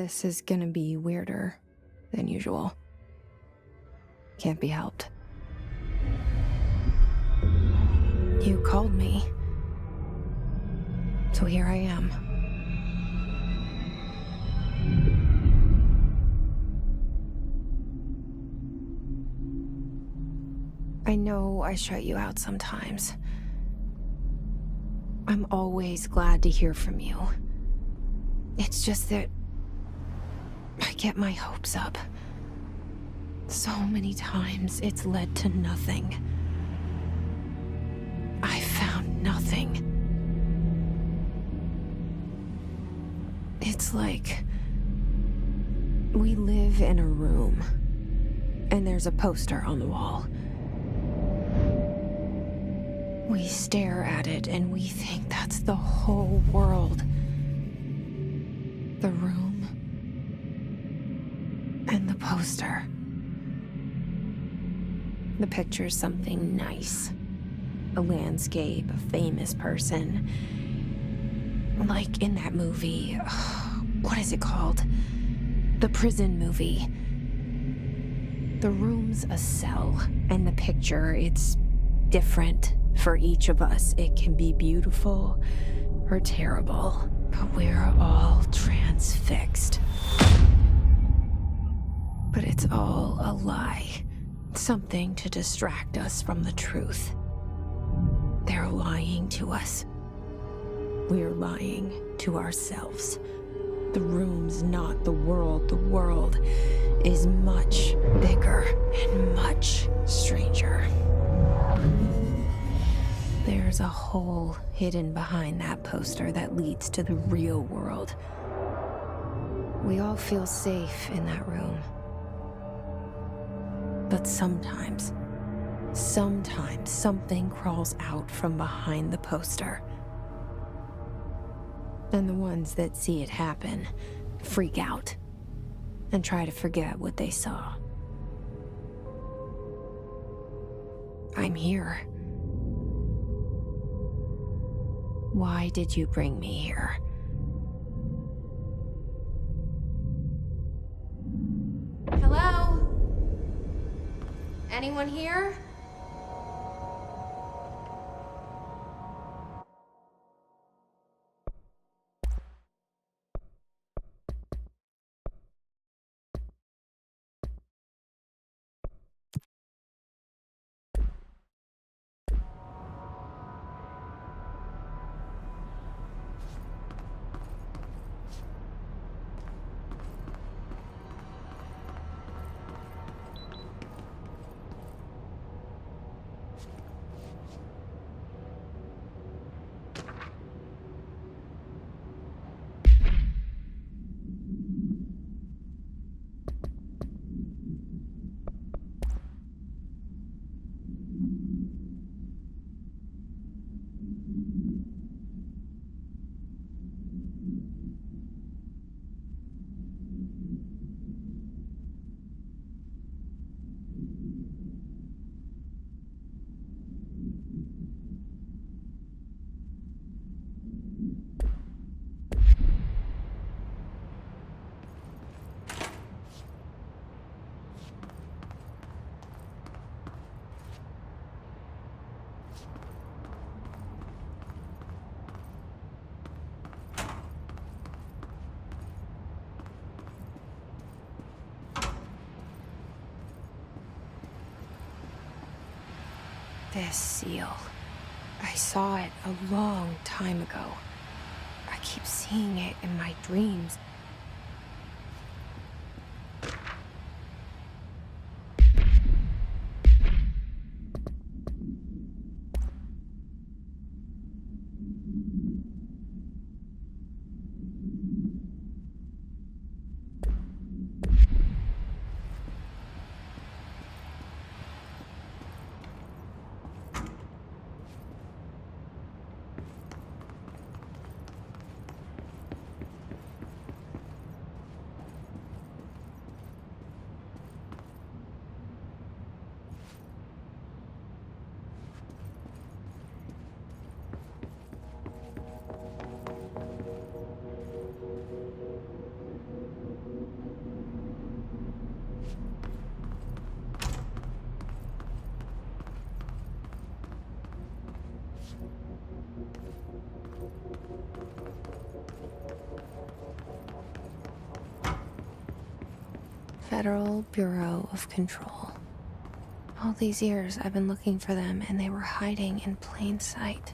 This is gonna be weirder than usual. Can't be helped. You called me. So here I am. I know I shut you out sometimes. I'm always glad to hear from you. It's just that I get my hopes up. So many times it's led to nothing. I found nothing. It's like we live in a room, and there's a poster on the wall. We stare at it and we think that's the whole world. The room and the poster. The picture's something nice. A landscape, a famous person. Like in that movie, what is it called? The prison movie. The room's a cell, and the picture, it's different for each of us. It can be beautiful or terrible, but we're all transfixed. But it's all a lie. Something to distract us from the truth. They're lying to us. We're lying to ourselves. The room's not the world. The world is much bigger and much stranger. There's a hole hidden behind that poster that leads to the real world. We all feel safe in that room. But sometimes something crawls out from behind the poster. And the ones that see it happen freak out and try to forget what they saw. I'm here. Why did you bring me here? Hello? Anyone here? This seal. I saw it a long time ago. I keep seeing it in my dreams. Federal Bureau of Control. All these years I've been looking for them, and they were hiding in plain sight.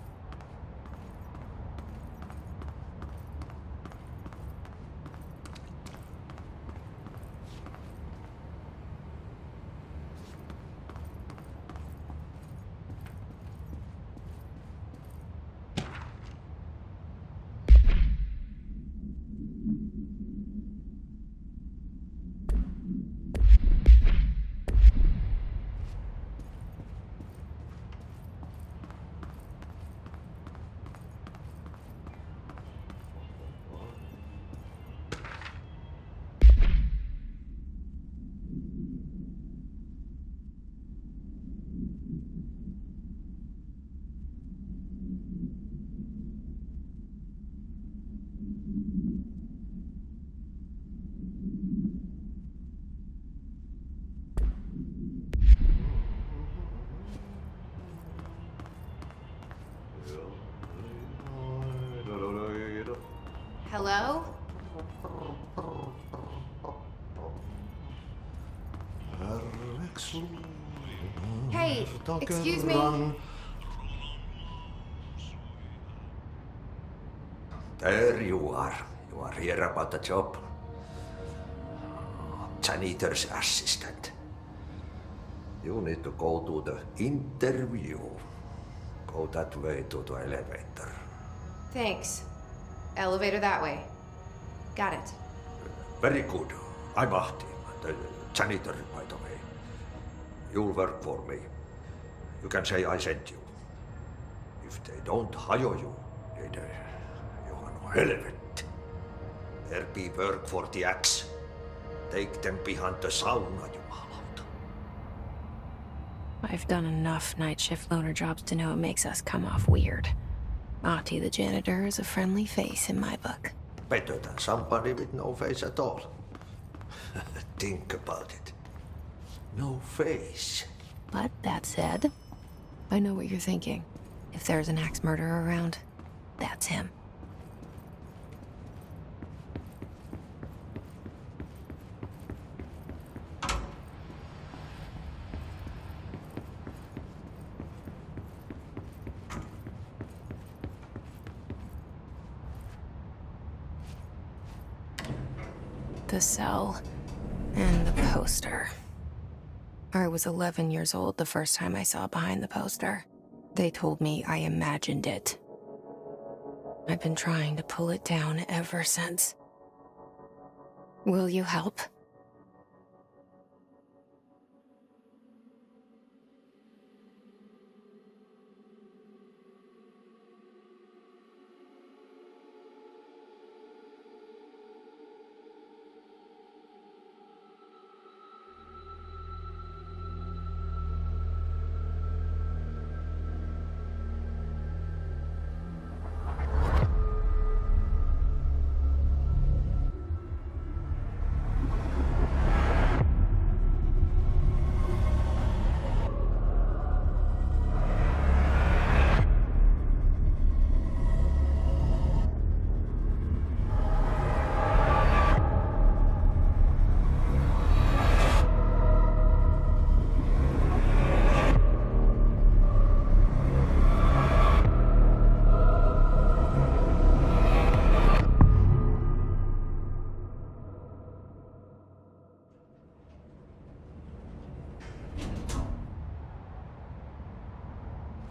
Hello? Hey, excuse me? There you are. You are here about the job. Janitor's assistant. You need to go to the interview. Go that way to the elevator. Thanks. Elevator that way. Got it. Very good. I'm Ahti, the janitor, by the way. You'll work for me. You can say I sent you. If they don't hire you, then you are no helvet. There be work for the X. Take them behind the sauna, jumalauta. I've done enough night shift loner jobs to know it makes us come off weird. Ahti the janitor is a friendly face in my book. Better than somebody with no face at all. Think about it. No face. But that said, I know what you're thinking. If there's an axe murderer around, that's him. The cell and the poster. I was 11 years old the first time I saw behind the poster. They told me I imagined it. I've been trying to pull it down ever since. Will you help?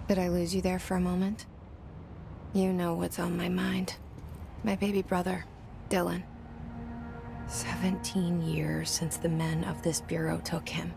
Did I lose you there for a moment? You know what's on my mind. My baby brother, Dylan. 17 years since the men of this bureau took him.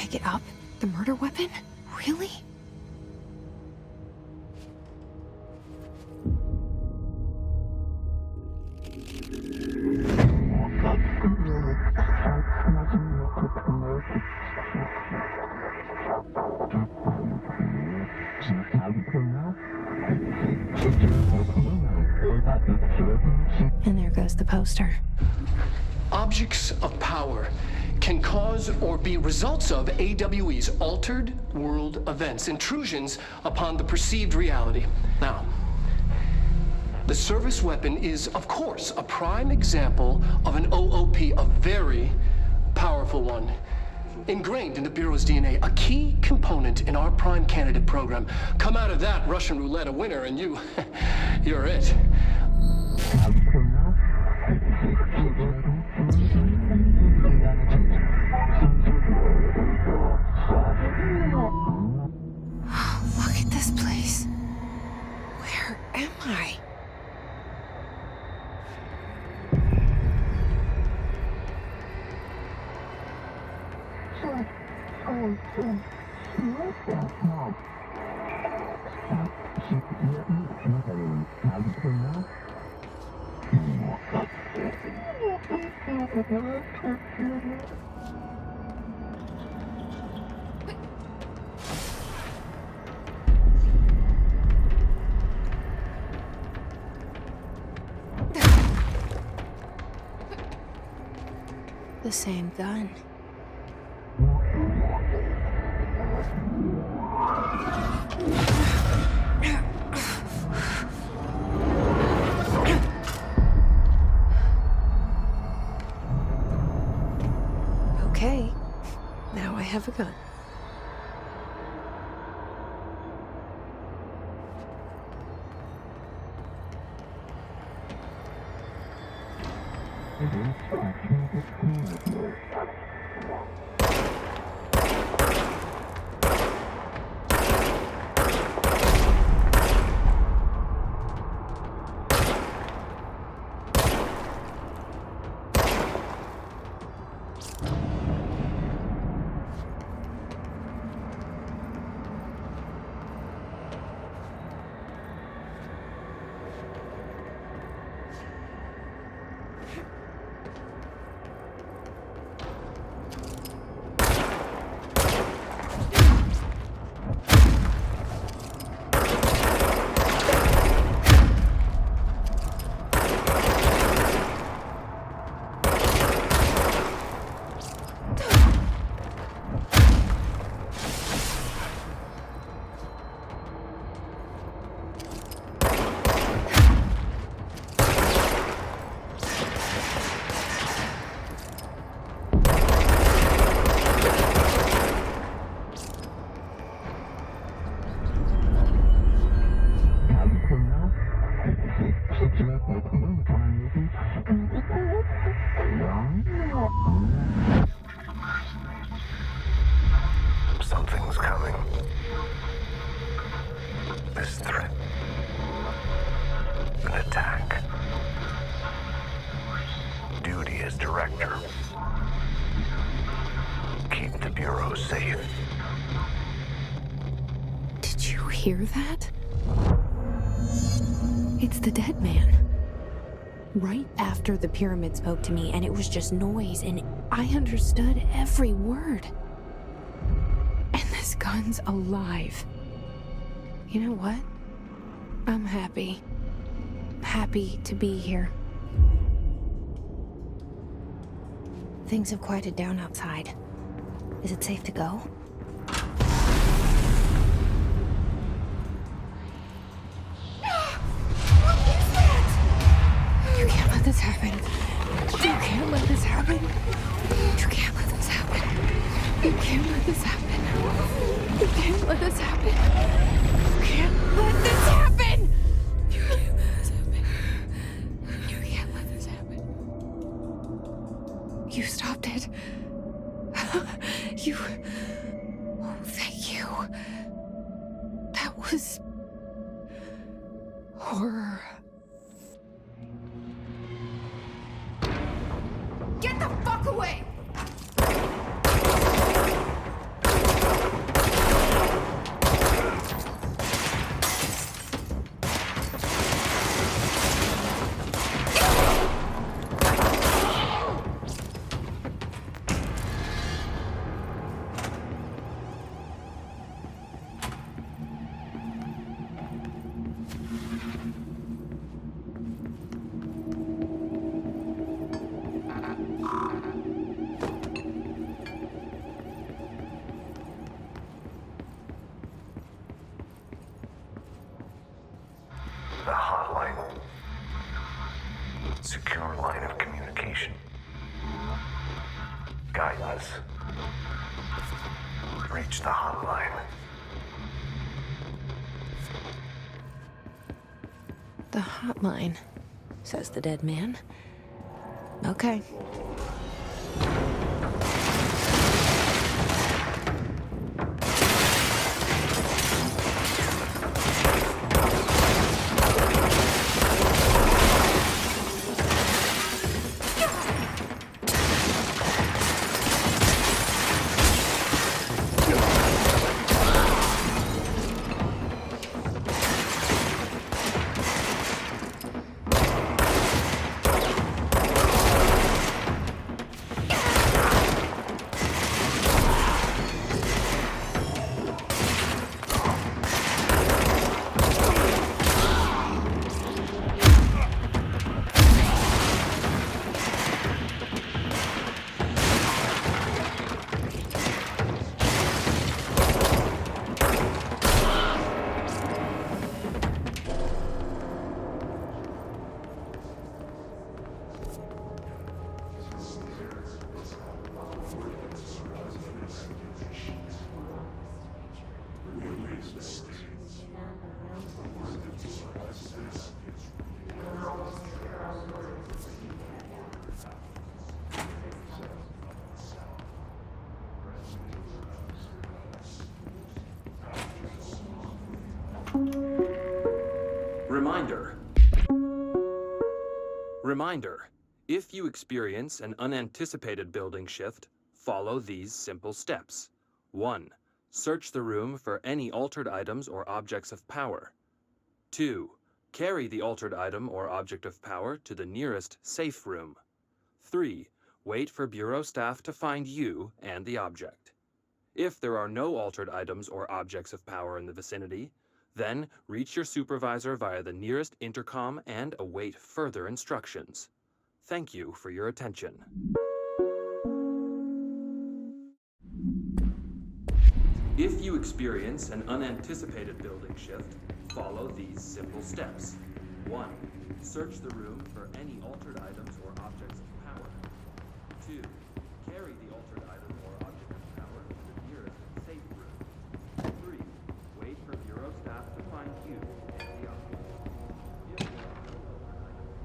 pick it up? The murder weapon? Really? And there goes the poster. Objects of power can cause or be results of AWE's altered world events, intrusions upon the perceived reality. Now, the service weapon is, of course, a prime example of an OOP, a very powerful one, ingrained in the Bureau's DNA, a key component in our prime candidate program. Come out of that Russian roulette a winner and you're it. Look at this place. Where am I? The same gun. Okay, now I have a gun. Something's coming. This threat. An attack. Duty as director. Keep the Bureau safe. Did you hear that? It's the dead man. Right after the pyramid spoke to me, and it was just noise, and I understood every word. And this gun's alive. You know what? I'm happy. Happy to be here. Things have quieted down outside. Is it safe to go? You can't let this happen. You can't let this happen. You can't let this happen. You can't let this happen. You can't let this happen. You can't let this happen. You can't let this happen. You can't let this happen. You stopped it. You... Oh, thank you. That was... horror. Get the fuck away! guidance. Reach the hotline. The hotline, says the dead man. Okay. Reminder, if you experience an unanticipated building shift, follow these simple steps. 1. Search the room for any altered items or objects of power. 2. Carry the altered item or object of power to the nearest safe room. 3. Wait for Bureau staff to find you and the object. If there are no altered items or objects of power in the vicinity, then reach your supervisor via the nearest intercom and await further instructions. Thank you for your attention. If you experience an unanticipated building shift, follow these simple steps. 1. Search the room for any altered items or objects of power. 2. Carry the altered item or object of power to the nearest safe room. 3. Wait for Bureau staff to find you and the object. If there are no altered items.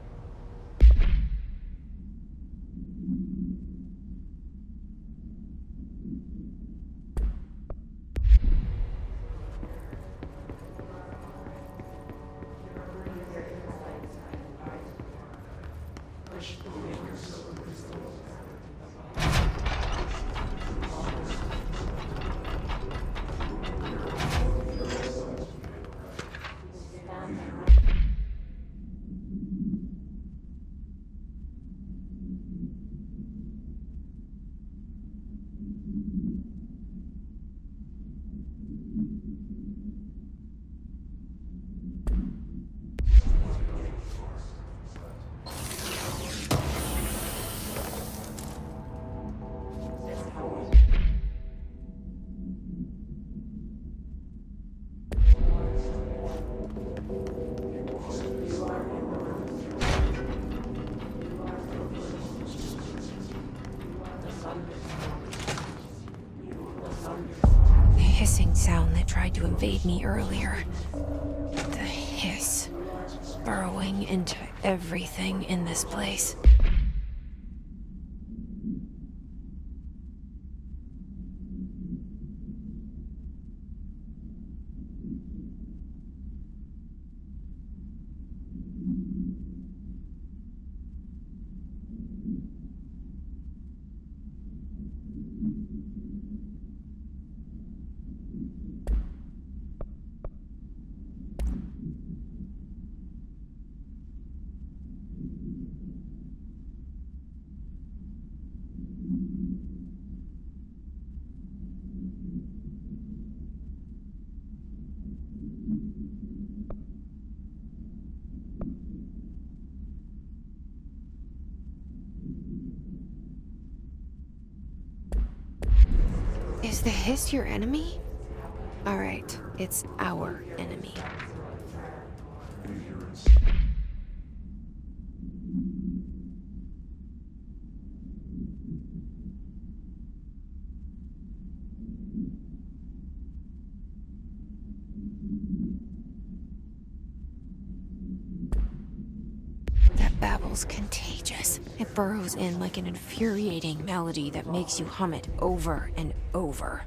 The hissing sound that tried to invade me earlier. The hiss, burrowing into everything in this place. Is the hiss your enemy? All right, it's our enemy. babble's contagious. It burrows in like an infuriating melody that makes you hum it over and over.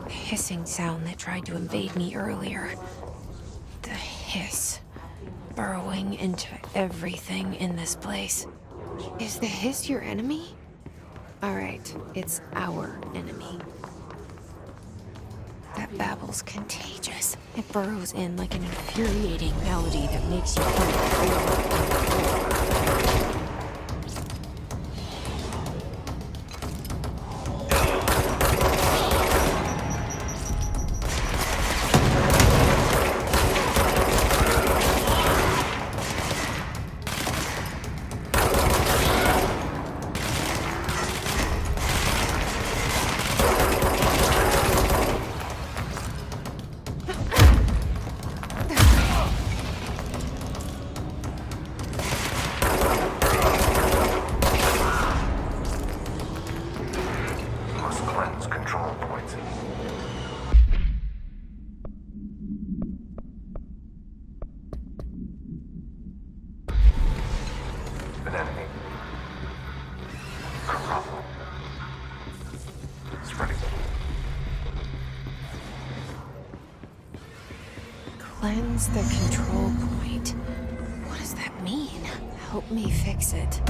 The hissing sound that tried to invade me earlier. The hiss. Burrowing into everything in this place. Is the hiss your enemy? Alright, it's our enemy. That babble's contagious. It burrows in like an infuriating melody that makes you hum it over and over. An enemy. Corrupt. Spreading. Cleanse the control point. What does that mean? Help me fix it.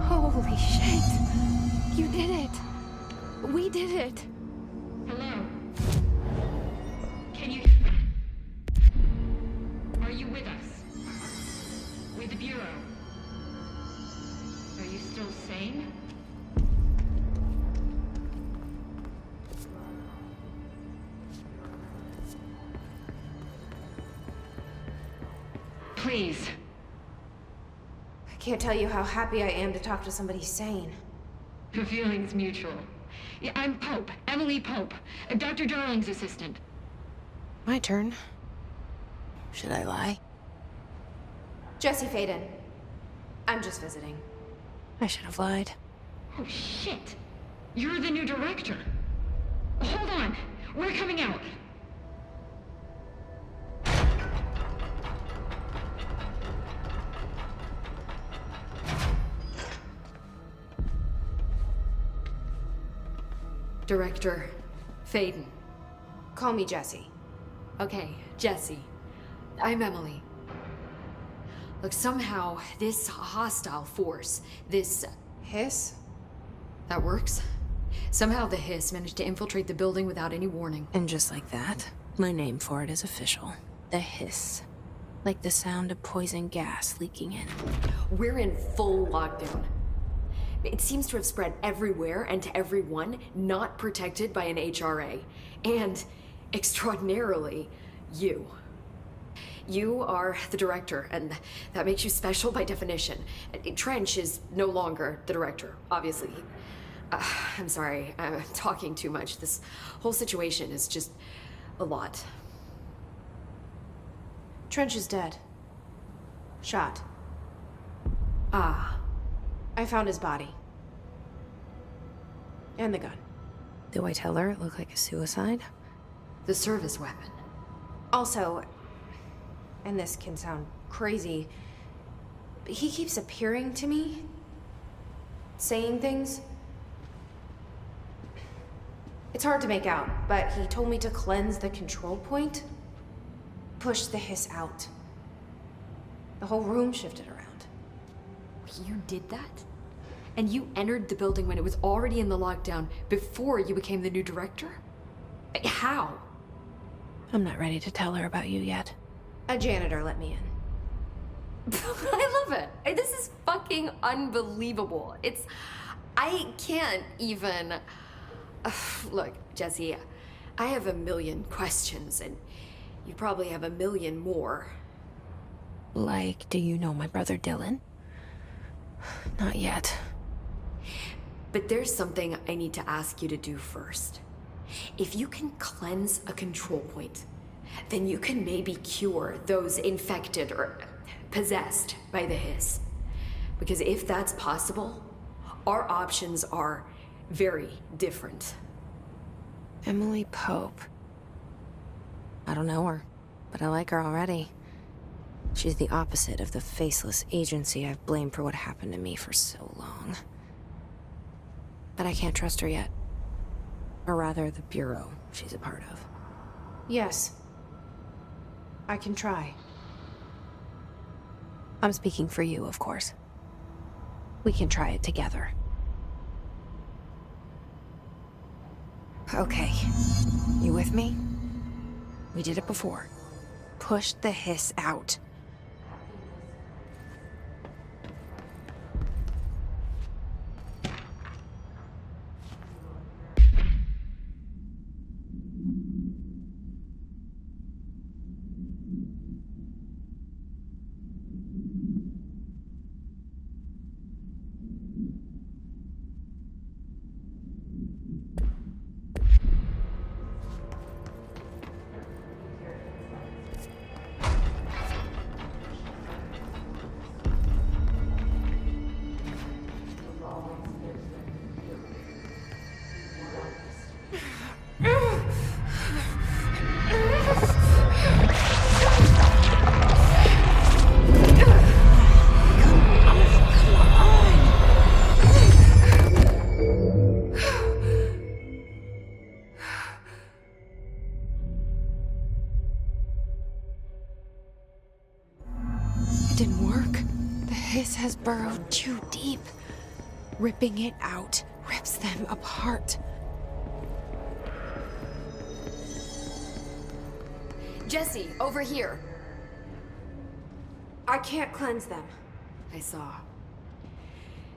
Holy shit! You did it! We did it! Hello? Can you... Are you with us? With the Bureau? Are you still sane? Please. I can't tell you how happy I am to talk to somebody sane. The feeling's mutual. Yeah, I'm Pope. Emily Pope. Dr. Darling's assistant. My turn. Should I lie? Jesse Faden. I'm just visiting. I should have lied. Oh, shit. You're the new director. Hold on. We're coming out. Director Faden. Call me Jesse. Okay, Jesse. I'm Emily. Look, somehow this hostile force, this... Hiss? That works? Somehow the hiss managed to infiltrate the building without any warning. And just like that, my name for it is official. The hiss. Like the sound of poison gas leaking in. We're in full lockdown. It seems to have spread everywhere and to everyone not protected by an HRA. And, extraordinarily, you. You are the director, and that makes you special by definition. Trench is no longer the director, obviously. I'm sorry, I'm talking too much. This whole situation is just a lot. Trench is dead. Shot. Ah. I found his body. And the gun. Do I tell her it looked like a suicide? The service weapon. Also, and this can sound crazy, but he keeps appearing to me, saying things. It's hard to make out, but he told me to cleanse the control point, push the hiss out. The whole room shifted around. You did that? And you entered the building when it was already in the lockdown before you became the new director? How? I'm not ready to tell her about you yet. A janitor let me in. I love it. This is fucking unbelievable. I can't even... Look, Jesse, I have a million questions, and you probably have a million more. Like, do you know my brother Dylan? Not yet. But there's something I need to ask you to do first. If you can cleanse a control point, then you can maybe cure those infected or possessed by the hiss. Because if that's possible, our options are very different. Emily Pope. I don't know her, but I like her already. She's the opposite of the faceless agency I've blamed for what happened to me for so long. But I can't trust her yet. Or rather, the Bureau she's a part of. Yes. I can try. I'm speaking for you, of course. We can try it together. Okay. You with me? We did it before. Push the hiss out. It didn't work. The hiss has burrowed too deep. Ripping it out rips them apart. Jesse, over here. I can't cleanse them. I saw.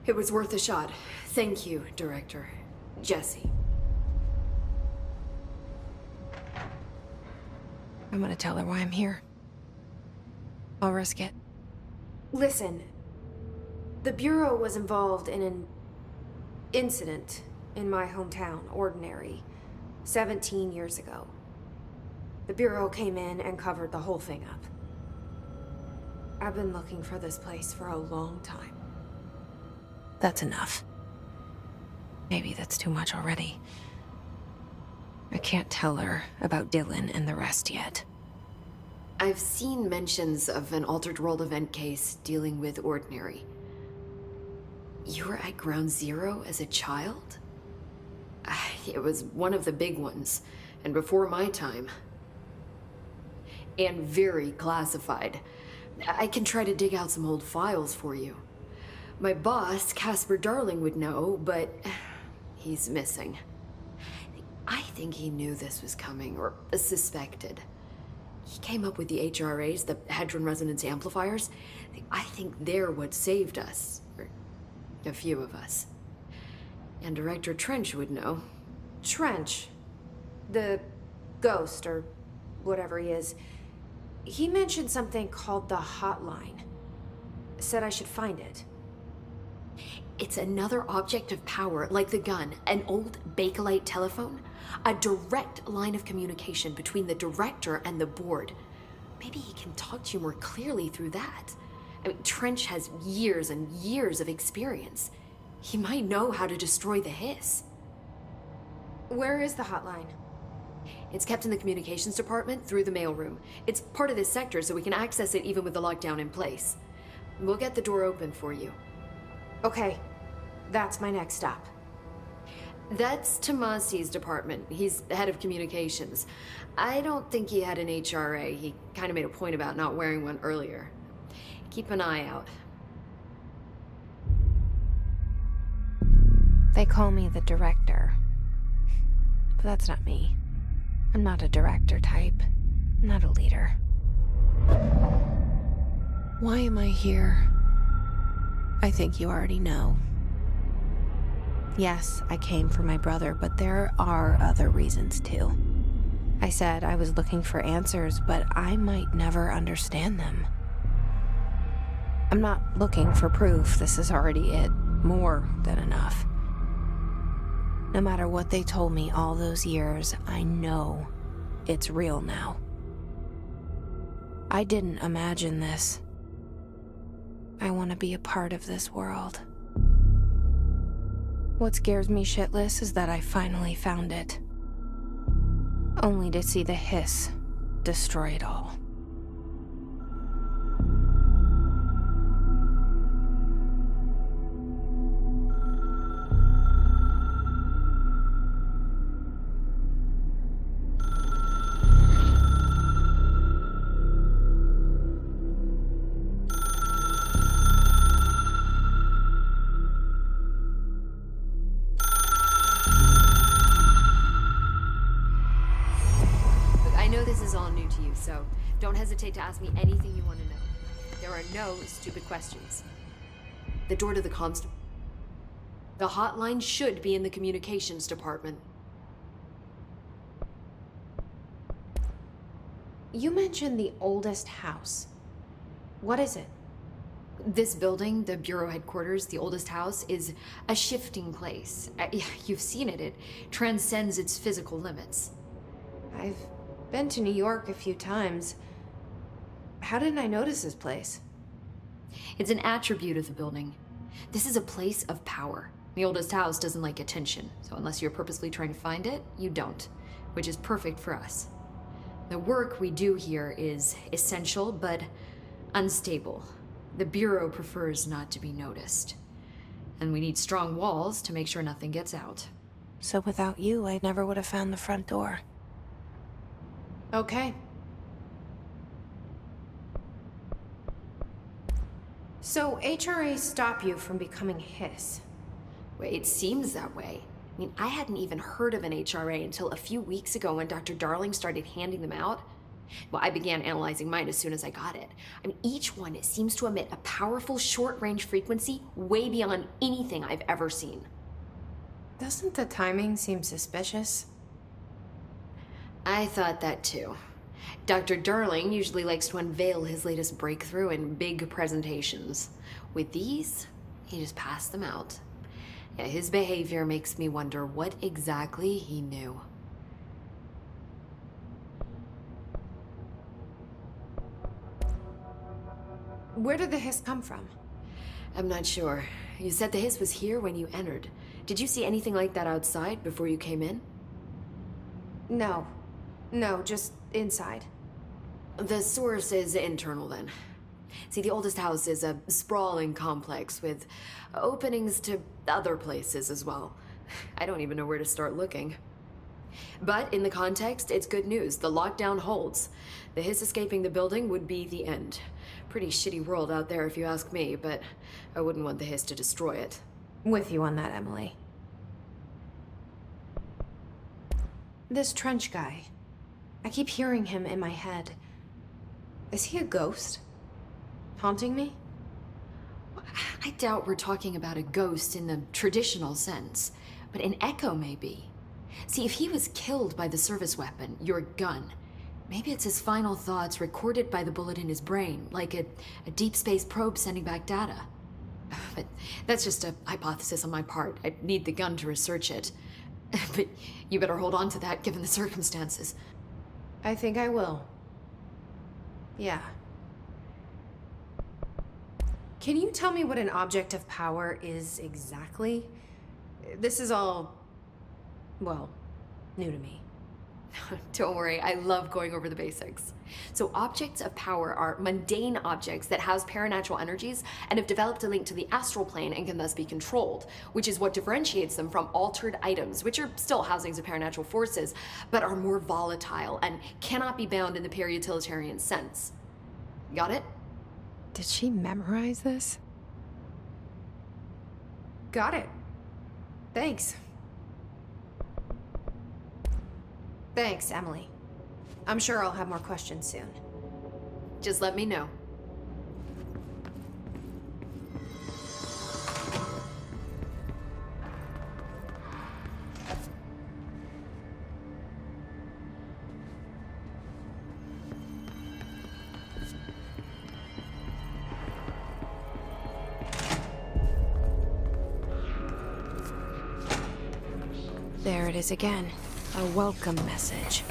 It was worth a shot. Thank you, Director. Jesse. I'm gonna tell her why I'm here. I'll risk it. Listen, the Bureau was involved in an incident in my hometown, Ordinary, 17 years ago. The Bureau came in and covered the whole thing up. I've been looking for this place for a long time. That's enough. Maybe that's too much already. I can't tell her about Dylan and the rest yet. I've seen mentions of an Altered World event case dealing with Ordinary. You were at Ground Zero as a child? It was one of the big ones, and before my time. And very classified. I can try to dig out some old files for you. My boss, Casper Darling, would know, but he's missing. I think he knew this was coming, or suspected. He came up with the HRAs, the Hadron Resonance Amplifiers. I think they're what saved us. Or a few of us. And Director Trench would know. Trench, the ghost, or whatever he is, he mentioned something called the hotline. Said I should find it. It's another object of power, like the gun, an old Bakelite telephone. A direct line of communication between the director and the board. Maybe he can talk to you more clearly through that. I mean, Trench has years and years of experience. He might know how to destroy the hiss. Where is the hotline? It's kept in the communications department through the mailroom. It's part of this sector, so we can access it even with the lockdown in place. We'll get the door open for you. Okay, that's my next stop. That's Tomasi's department. He's the head of communications. I don't think he had an HRA. He kind of made a point about not wearing one earlier. Keep an eye out. They call me the director. But that's not me. I'm not a director type. I'm not a leader. Why am I here? I think you already know. Yes, I came for my brother, but there are other reasons too. I said I was looking for answers, but I might never understand them. I'm not looking for proof. This is already it. More than enough. No matter what they told me all those years, I know it's real now. I didn't imagine this. I want to be a part of this world. What scares me shitless is that I finally found it. Only to see the hiss destroy it all. So don't hesitate to ask me anything you want to know. There are no stupid questions. The door to the comms... The hotline should be in the communications department. You mentioned the oldest house. What is it? This building, the bureau headquarters, the oldest house, is a shifting place. You've seen it. It transcends its physical limits. I've been to New York a few times. How didn't I notice this place? It's an attribute of the building. This is a place of power. The oldest house doesn't like attention, so unless you're purposely trying to find it, you don't, which is perfect for us. The work we do here is essential, but unstable. The Bureau prefers not to be noticed. And we need strong walls to make sure nothing gets out. So without you, I never would have found the front door. Okay. So HRAs stop you from becoming hiss. Well, it seems that way. I mean, I hadn't even heard of an HRA until a few weeks ago when Dr. Darling started handing them out. Well, I began analyzing mine as soon as I got it. I mean, each one seems to emit a powerful short-range frequency way beyond anything I've ever seen. Doesn't the timing seem suspicious? I thought that too. Dr. Darling usually likes to unveil his latest breakthrough in big presentations. With these, he just passed them out. Yeah, his behavior makes me wonder what exactly he knew. Where did the hiss come from? I'm not sure. You said the hiss was here when you entered. Did you see anything like that outside before you came in? No, just inside. The source is internal then. See, the oldest house is a sprawling complex with openings to other places as well. I don't even know where to start looking. But in the context, it's good news. The lockdown holds. The hiss escaping the building would be the end. Pretty shitty world out there if you ask me, but I wouldn't want the hiss to destroy it. With you on that, Emily. This Trench guy. I keep hearing him in my head. Is he a ghost? Haunting me? I doubt we're talking about a ghost in the traditional sense. but an echo maybe. See, if he was killed by the service weapon, your gun, maybe it's his final thoughts recorded by the bullet in his brain, like a deep space probe sending back data. But that's just a hypothesis on my part. I'd need the gun to research it. But you better hold on to that given the circumstances. I think I will. Yeah. Can you tell me what an object of power is exactly? This is all, well, new to me. Don't worry, I love going over the basics. So objects of power are mundane objects that house paranatural energies and have developed a link to the astral plane and can thus be controlled, which is what differentiates them from altered items, which are still housings of paranatural forces, but are more volatile and cannot be bound in the pure utilitarian sense. Got it? Did she memorize this? Got it. Thanks. Thanks, Emily. I'm sure I'll have more questions soon. Just let me know. There it is again. A welcome message.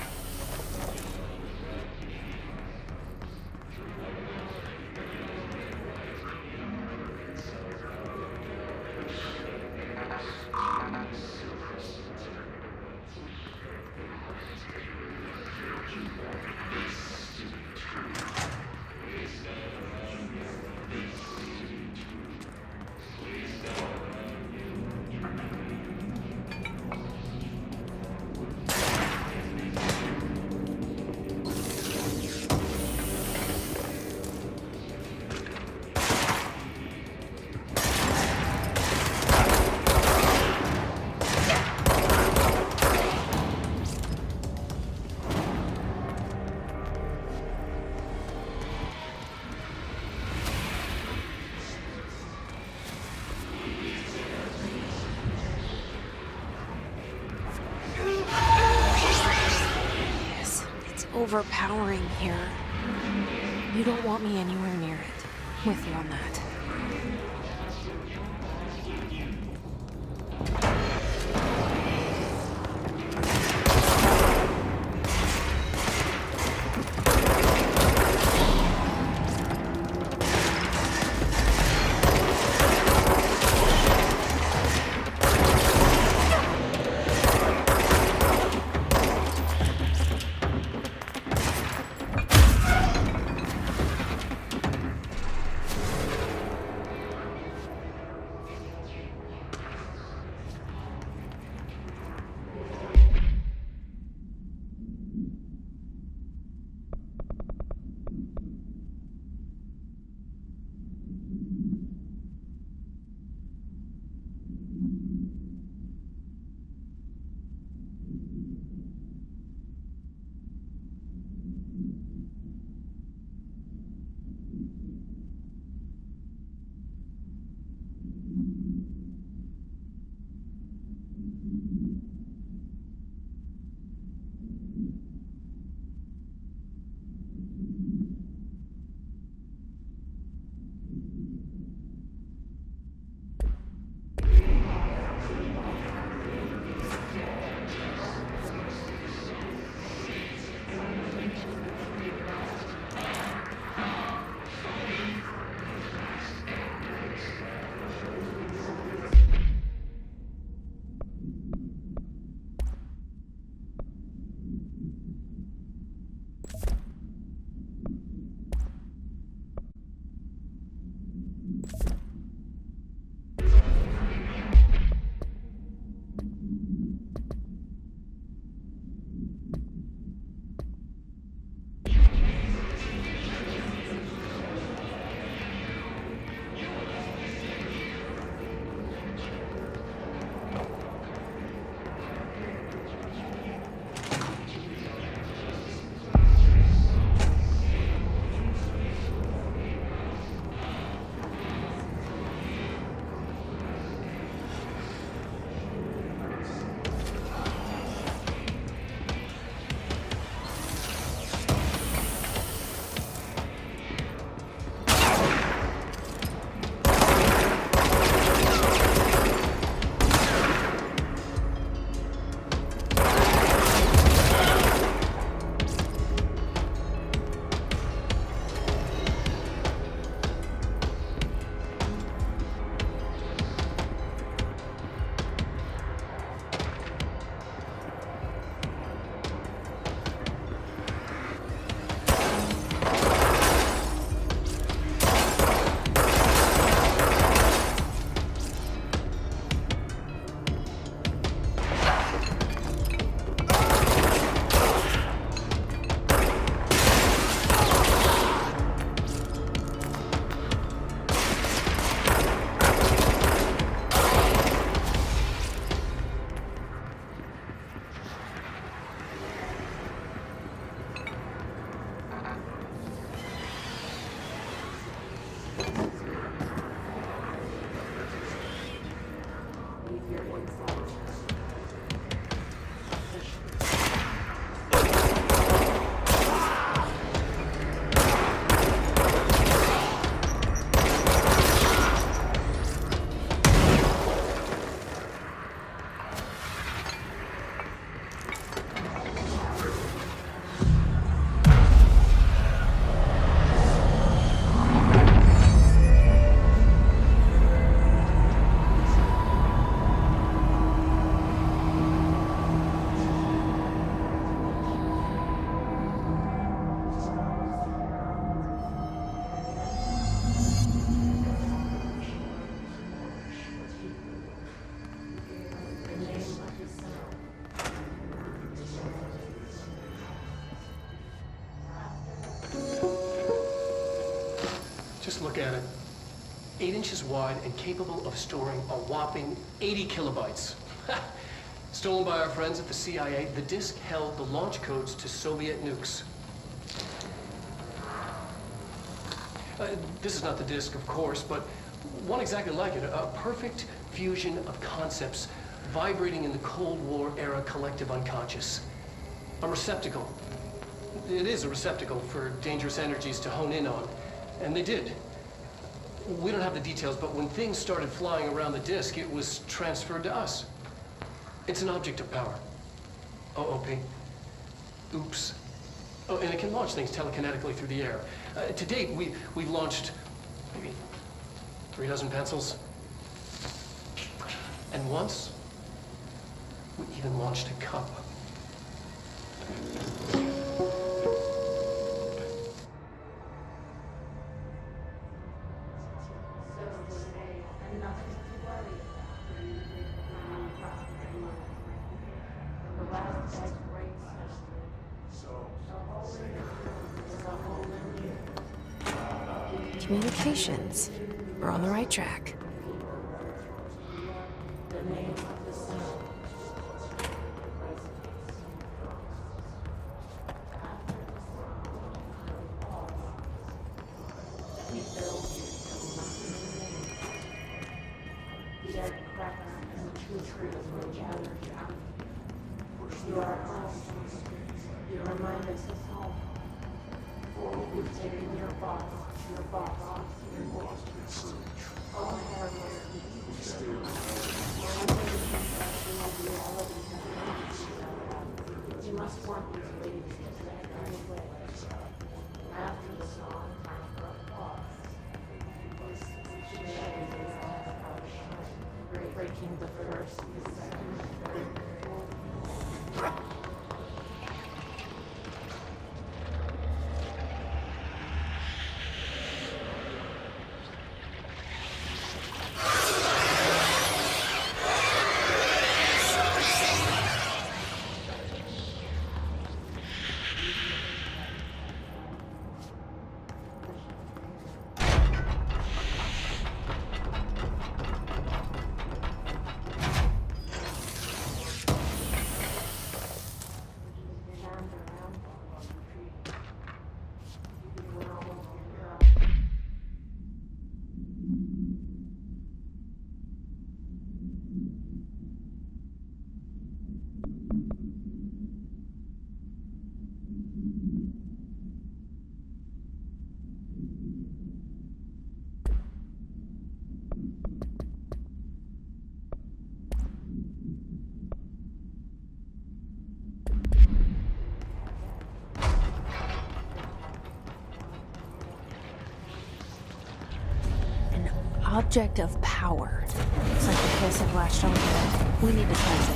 Overpowering here. You don't want me anywhere near it. With you on that. Just look at it. 8 inches wide and capable of storing a whopping 80 kilobytes. Stolen by our friends at the CIA, the disk held the launch codes to Soviet nukes. This is not the disk, of course, but one exactly like it. A perfect fusion of concepts vibrating in the Cold War era collective unconscious. A receptacle. It is a receptacle for dangerous energies to hone in on. And they did. We don't have the details, but when things started flying around the disk, it was transferred to us. It's an object of power. OOP. Oops. Oh, and it can launch things telekinetically through the air. To date, we've launched maybe 3 dozen pencils. And once, we even launched a cup. Communications. We're on the right track. Object of power. Looks like the place have latched onto it. We need to cleanse it.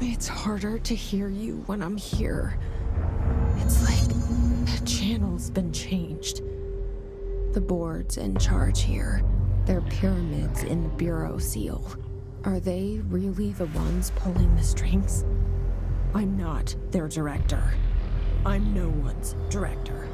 It's harder to hear you when I'm here. It's like the channel's been changed. The board's in charge here. They're pyramids in the Bureau seal. Are they really the ones pulling the strings? I'm not their director. I'm no one's director.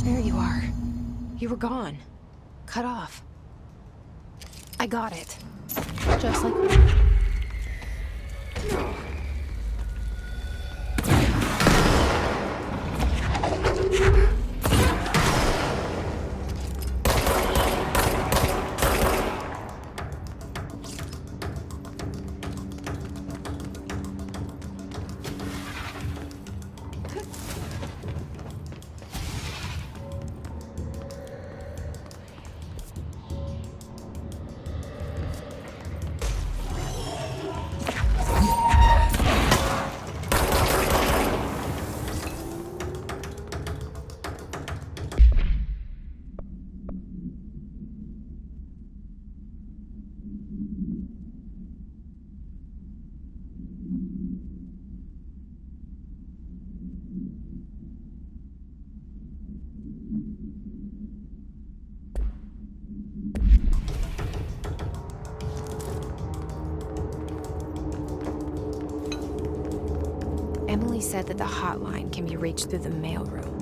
There you are. You were gone. Cut off. I got it. Just like... Emily said that the hotline can be reached through the mailroom.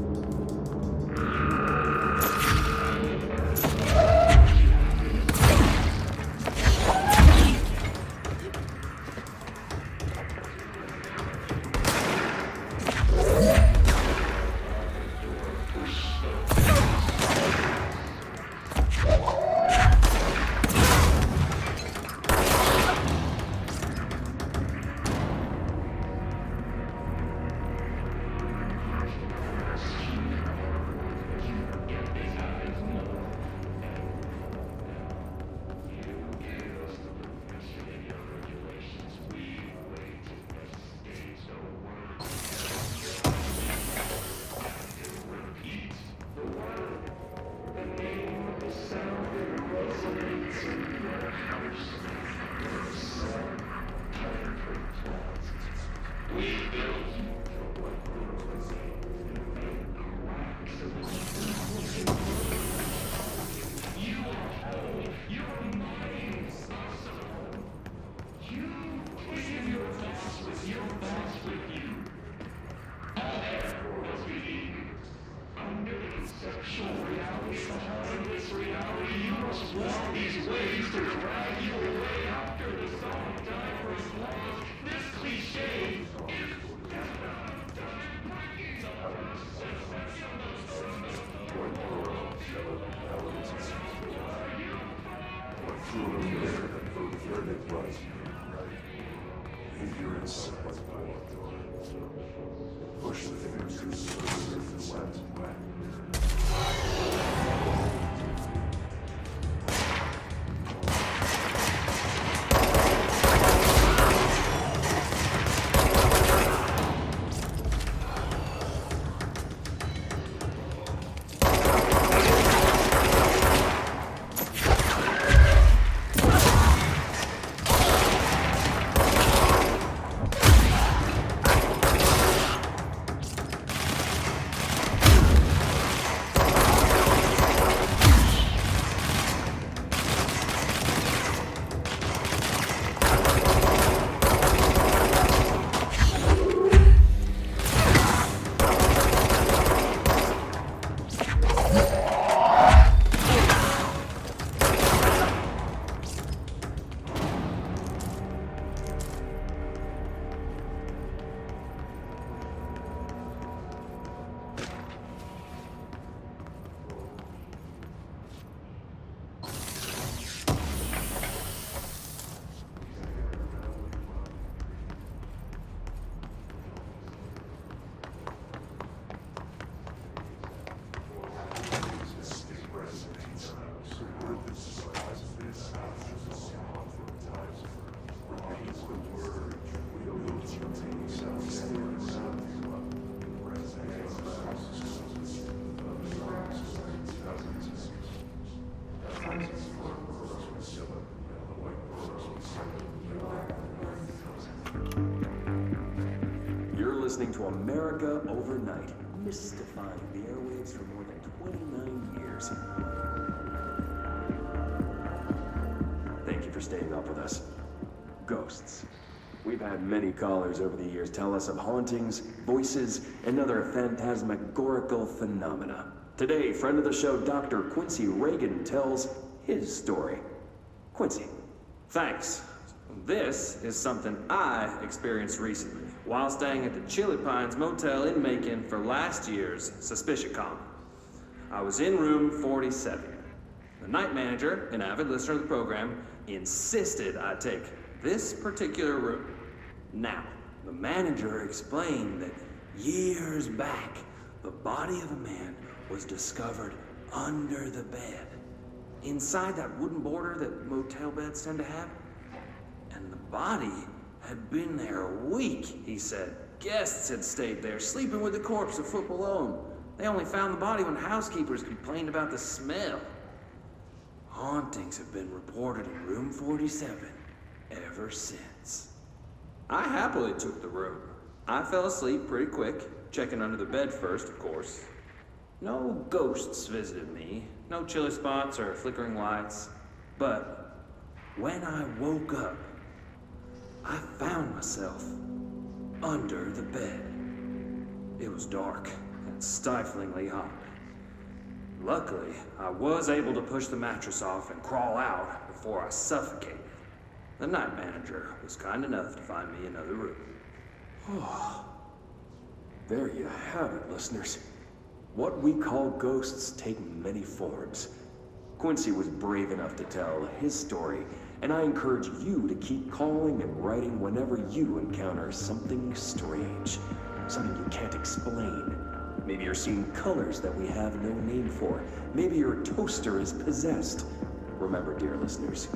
You're listening to America Overnight, mystifying the airwaves for more than 29 years. Thank you for staying up with us. Ghosts. We've had many callers over the years tell us of hauntings, voices, and other phantasmagorical phenomena. Today, friend of the show, Dr. Quincy Reagan tells his story. Quincy. Thanks. This is something I experienced recently while staying at the Chili Pines Motel in Macon for last year's SuspiciaCon. I was in room 47. The night manager, an avid listener of the program, insisted I take this particular room. Now, the manager explained that years back, the body of a man was discovered under the bed, inside that wooden border that motel beds tend to have. And the body had been there a week, he said. Guests had stayed there, sleeping with the corpse a foot below them. They only found the body when housekeepers complained about the smell. Hauntings have been reported in room 47 ever since. I happily took the room. I fell asleep pretty quick, checking under the bed first, of course. No ghosts visited me, no chilly spots or flickering lights. But when I woke up, I found myself under the bed. It was dark and stiflingly hot. Luckily, I was able to push the mattress off and crawl out before I suffocated. The night manager was kind enough to find me another room. Oh, there you have it, listeners. What we call ghosts take many forms. Quincy was brave enough to tell his story, and I encourage you to keep calling and writing whenever you encounter something strange, something you can't explain. Maybe you're seeing colors that we have no name for. Maybe your toaster is possessed. Remember, dear listeners,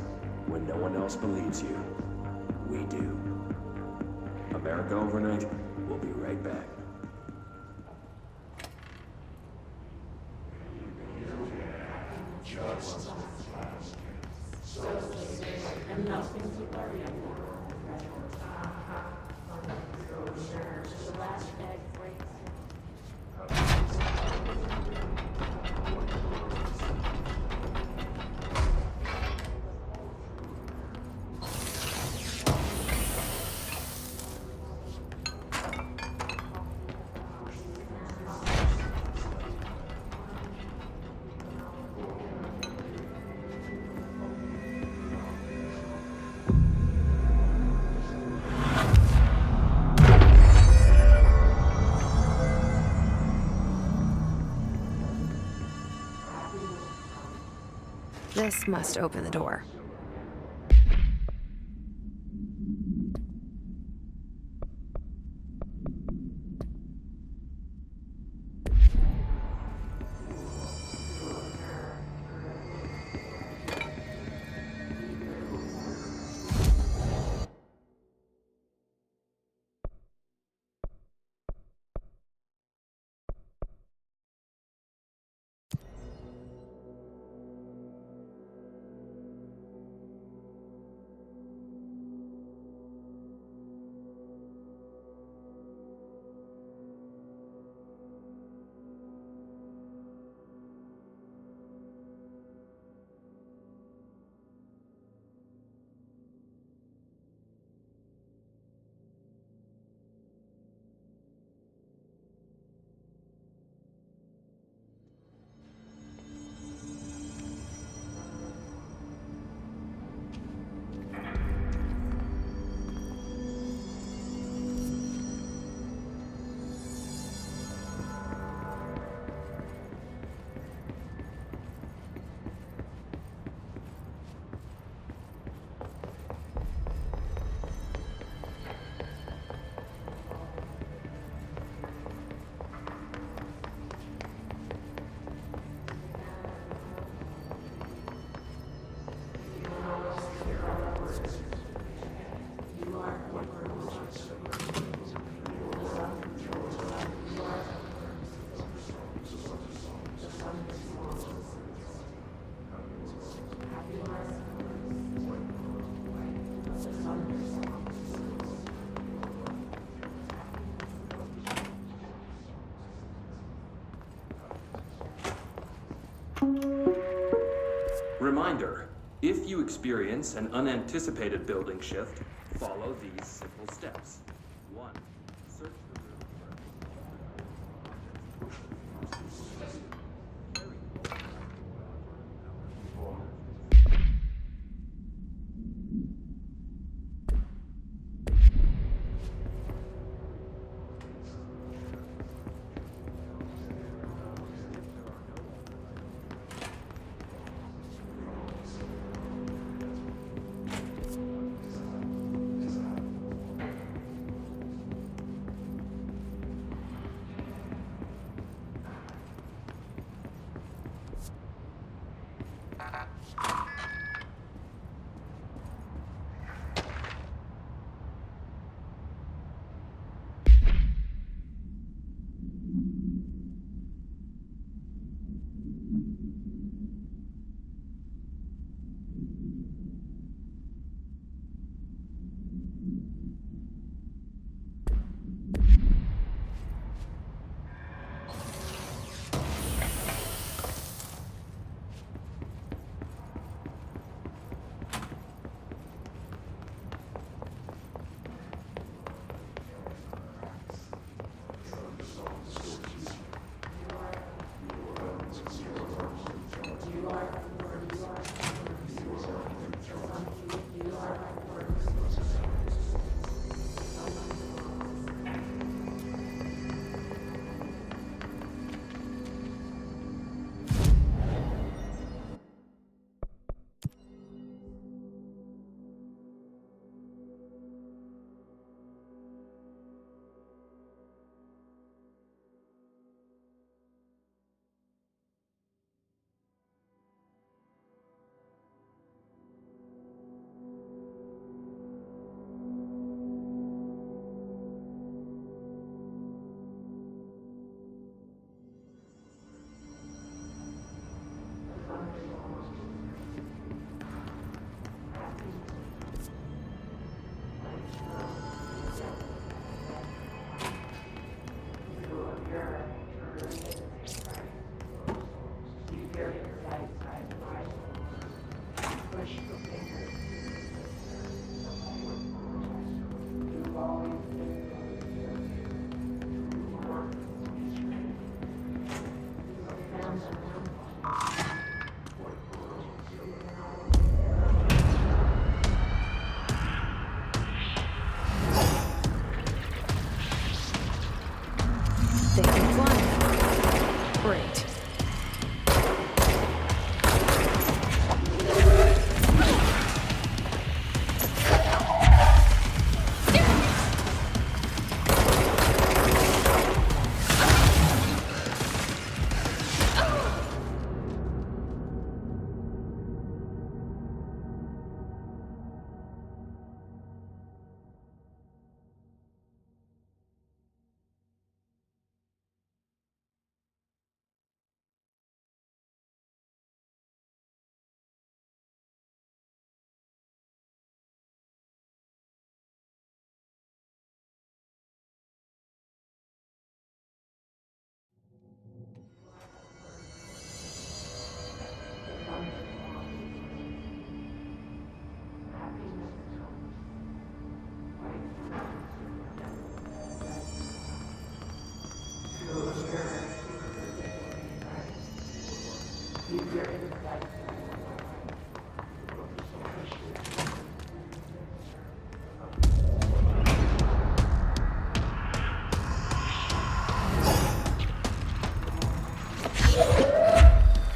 when no one else believes you, we do. America Overnight, we'll be right back. This must open the door. Reminder, if you experience an unanticipated building shift, follow these simple steps. 1. Search the room They can fly now. Great.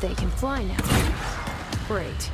They can fly now. Great.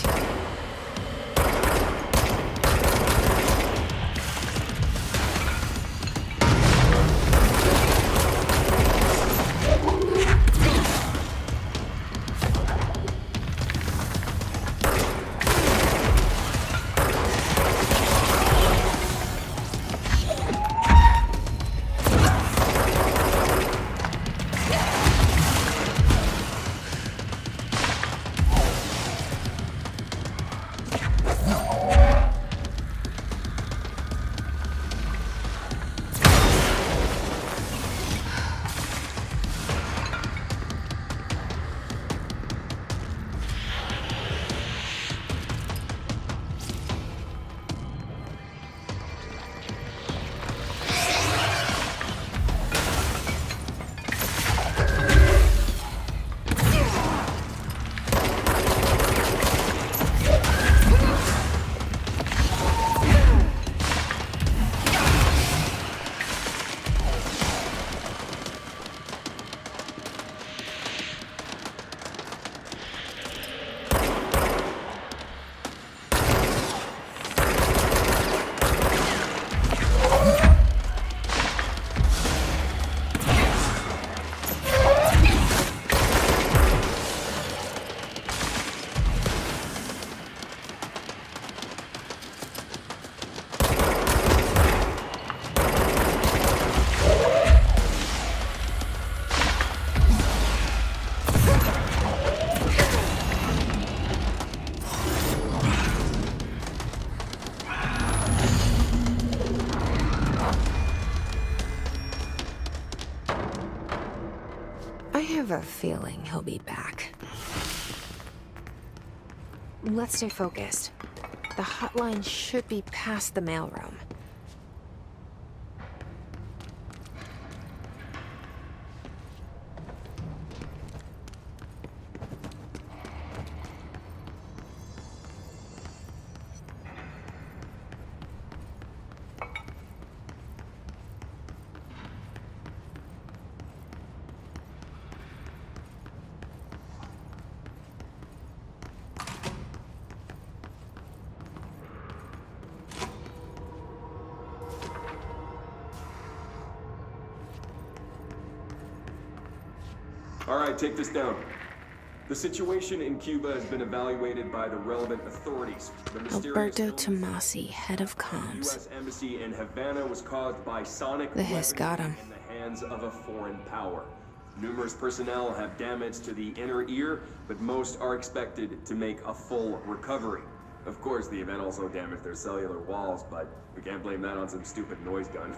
Perfect. I have a feeling he'll be back. Let's stay focused. The hotline should be past the mailroom. All right, take this down. The situation in Cuba has been evaluated by the relevant authorities. The mysterious Alberto illness Tomasi, head of at the comms. U.S. Embassy in Havana was caused by sonic The hiss got him. in the hands of a foreign power. Numerous personnel have damage to the inner ear, but most are expected to make a full recovery. Of course, the event also damaged their cellular walls, but we can't blame that on some stupid noise gun.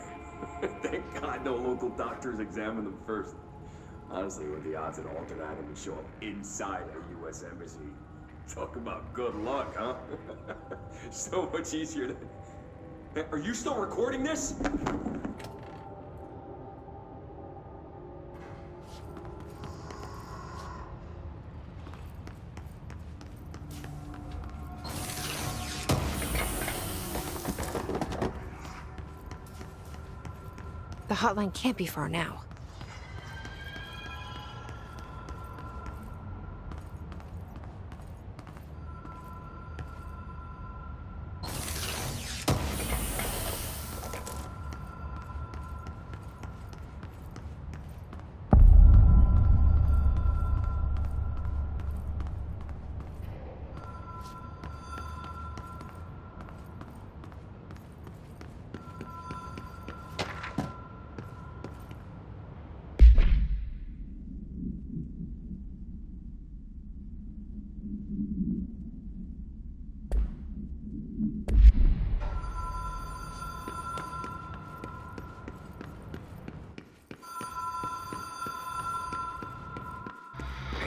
Thank God no local doctors examined them first. Honestly, what the odds that an alternate item would show up inside a U.S. embassy? Talk about good luck, huh? So much easier to... Hey, are you still recording this? The hotline can't be far now.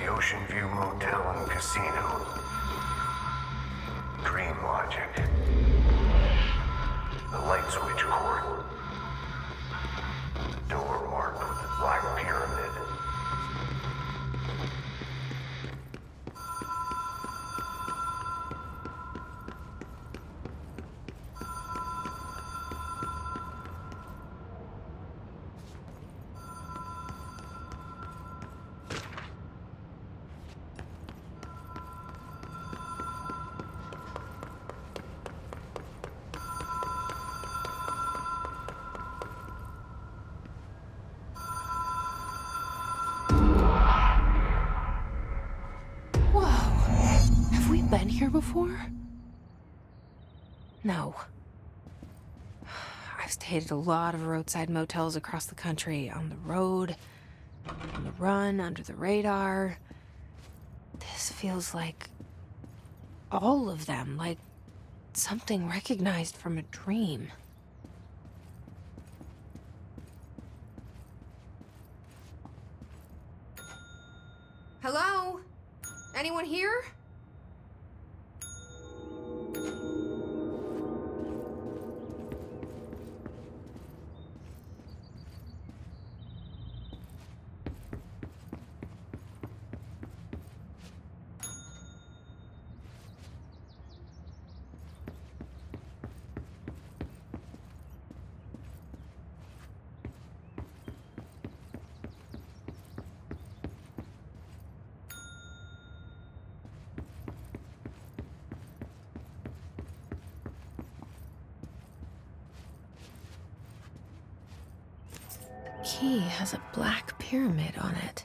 The Ocean View Motel and Casino. Dream Logic. The light switch cord. The door marked with the Black Pyramid. No. I've stayed at a lot of roadside motels across the country, on the road, on the run, under the radar. This feels like all of them, like something recognized from a dream. Hello? Anyone here? Key has a black pyramid on it.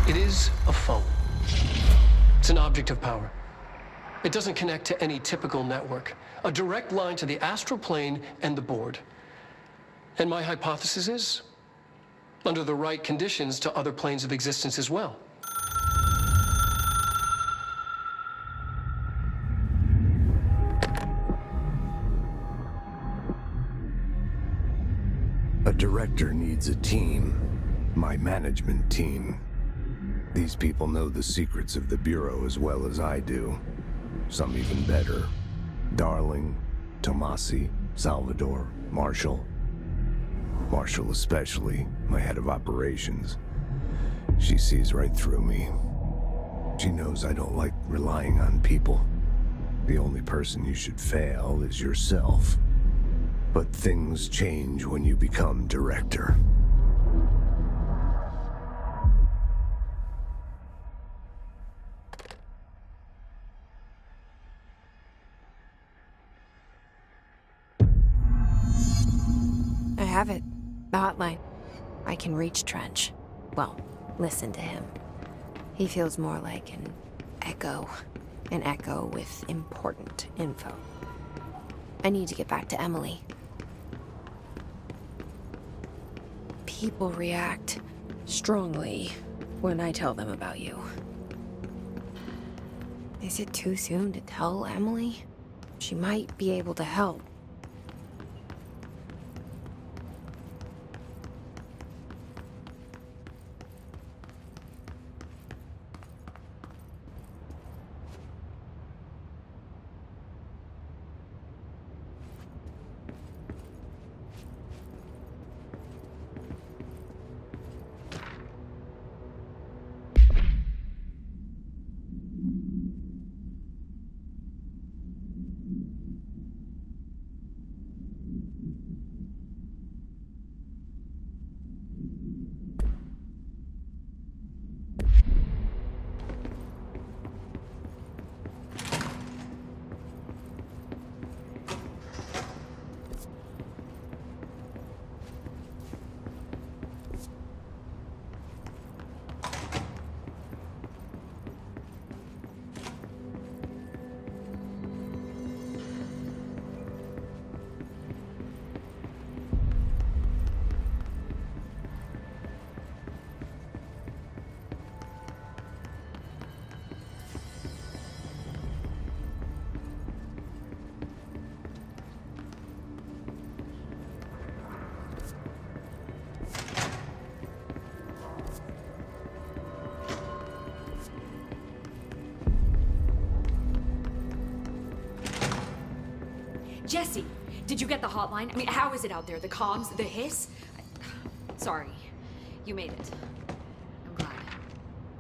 It is a phone. It's an object of power. It doesn't connect to any typical network. A direct line to the astral plane and the board. And my hypothesis is, under the right conditions, to other planes of existence as well. A director needs a team. My management team. These people know the secrets of the Bureau as well as I do. Some even better. Darling, Tomasi, Salvador, Marshall. Marshall especially, my head of operations. She sees right through me. She knows I don't like relying on people. The only person you should fail is yourself. But things change when you become director. I have it. The hotline. I can reach Trench. Well, listen to him. He feels more like an echo. An echo with important info. I need to get back to Emily. People react strongly when I tell them about you. Is it too soon to tell Emily? She might be able to help. Jesse, did you get the hotline? I mean, how is it out there? The comms, the hiss? Sorry, you made it. I'm glad.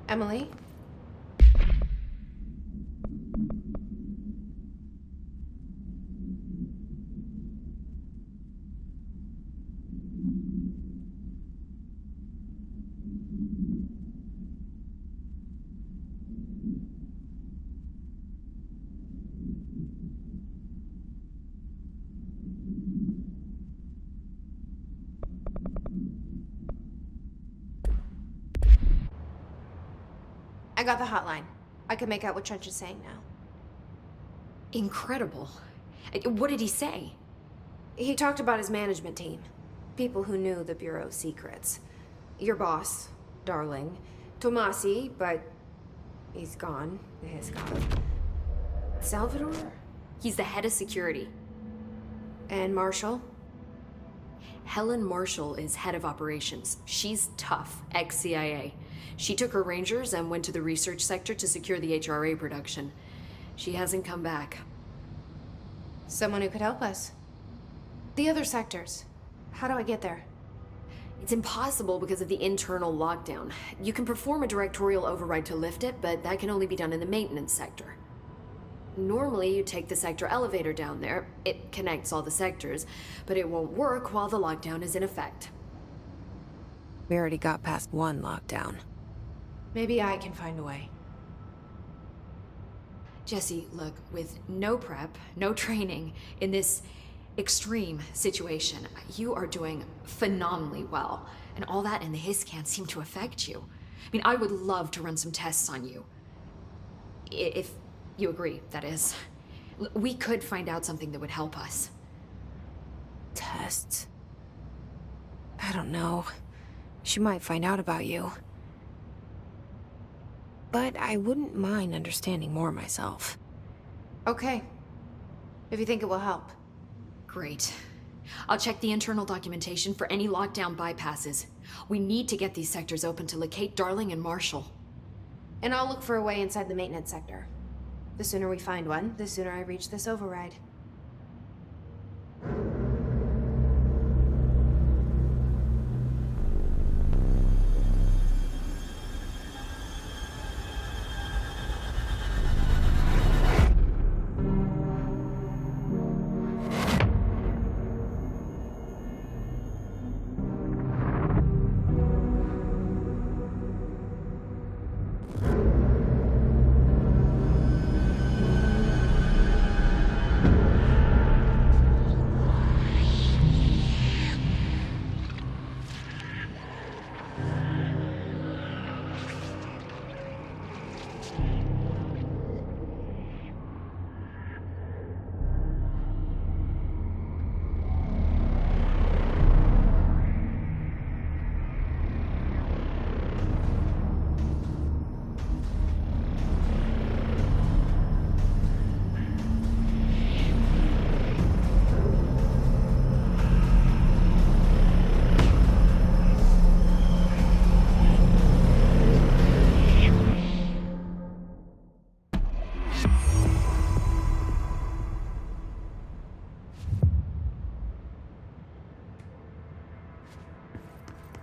Emily? I got the hotline. I can make out what Trench is saying now. Incredible. What did he say? He talked about his management team. People who knew the Bureau's secrets. Your boss, Darling. Tomasi, but he's gone. His gone. Salvador? He's the head of security. And Marshall? Helen Marshall is head of operations. She's tough, ex-CIA. She took her Rangers and went to the research sector to secure the HRA production. She hasn't come back. Someone who could help us. The other sectors. How do I get there? It's impossible because of the internal lockdown. You can perform a directorial override to lift it, but that can only be done in the maintenance sector. Normally, you take the sector elevator down there. It connects all the sectors, but it won't work while the lockdown is in effect. We already got past one lockdown. Maybe I can find a way. Jesse, look, with no prep, no training in this extreme situation, you are doing phenomenally well. And all that and the hiss can't seem to affect you. I mean, I would love to run some tests on you. If you agree, that is. We could find out something that would help us. Tests? I don't know. She might find out about you. But I wouldn't mind understanding more myself. Okay. If you think it will help. Great. I'll check the internal documentation for any lockdown bypasses. We need to get these sectors open to locate Darling and Marshall. And I'll look for a way inside the maintenance sector. The sooner we find one, the sooner I reach this override.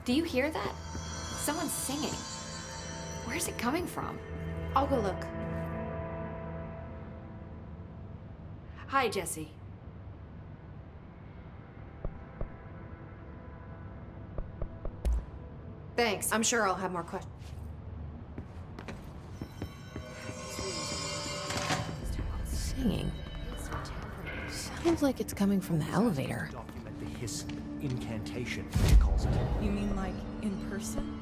Do you hear that? Someone's singing. Where's it coming from? I'll go look. Hi, Jesse. Thanks. I'm sure I'll have more questions. Singing. Sounds like it's coming from the elevator. Document the hiss incantation, she calls it. You mean like in person?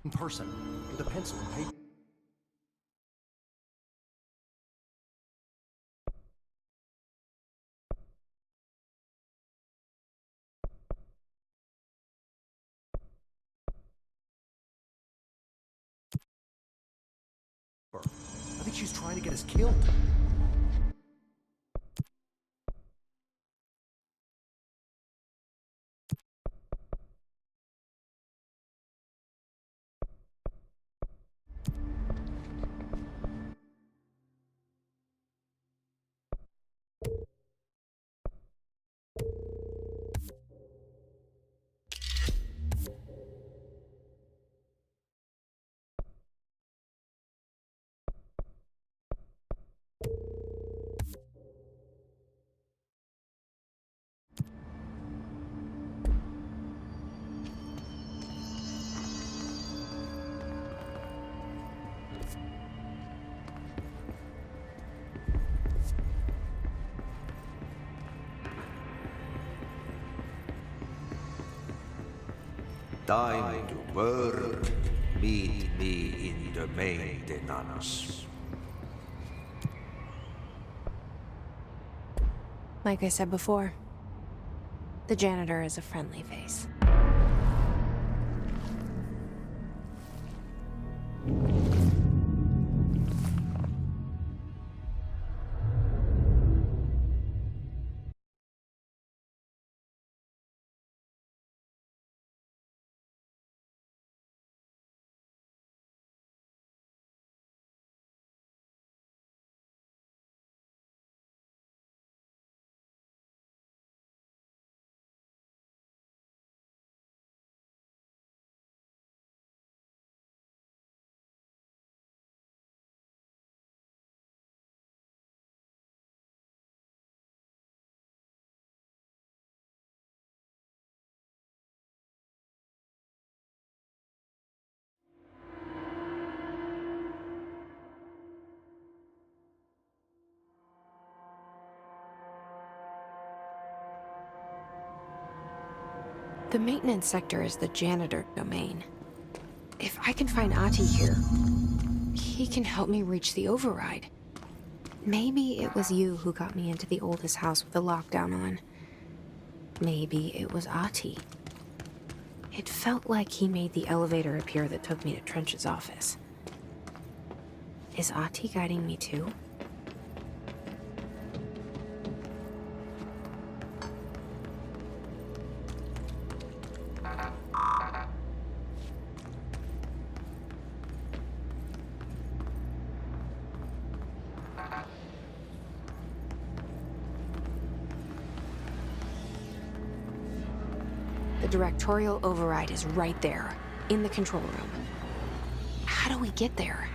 In person, with a pencil and paper. I think she's trying to get us killed. Time to work. Meet me in the maintenance. Like I said before, the janitor is a friendly face. The maintenance sector is the janitor domain. If I can find Ahti here, he can help me reach the override. Maybe it was you who got me into the oldest house with the lockdown on. Maybe it was Ahti. It felt like he made the elevator appear that took me to Trench's office. Is Ahti guiding me too? The directorial override is right there, in the control room. How do we get there?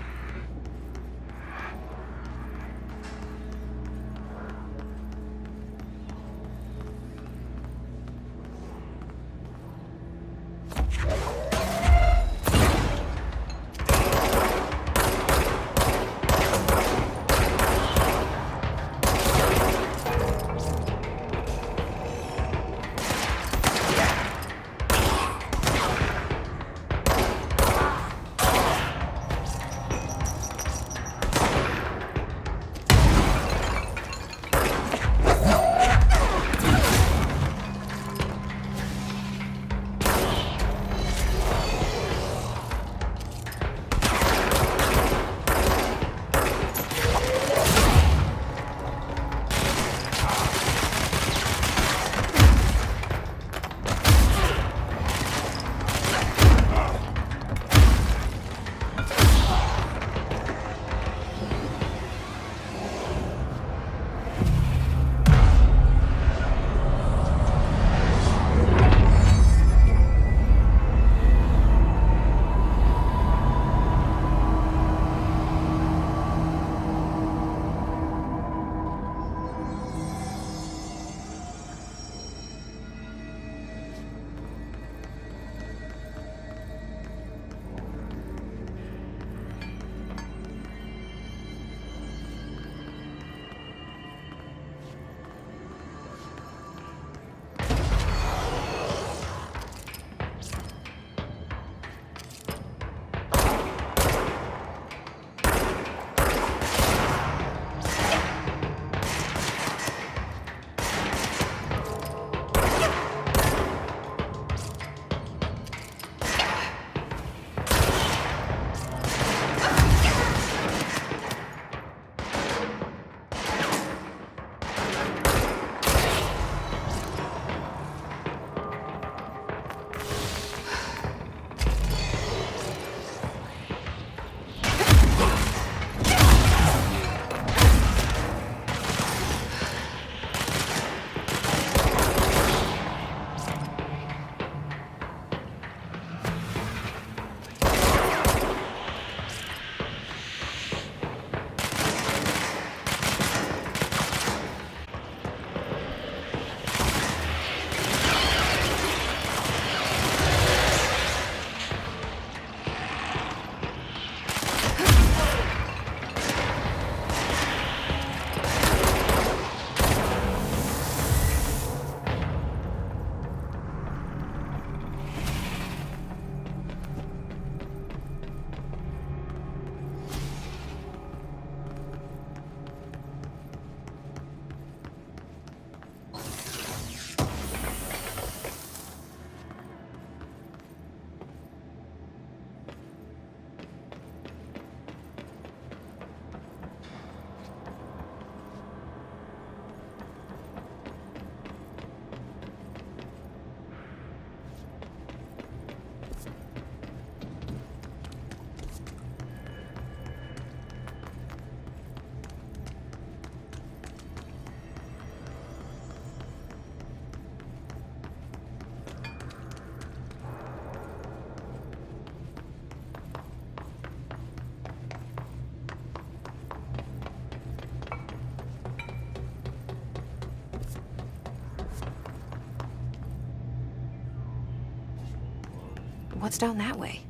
What's down that way?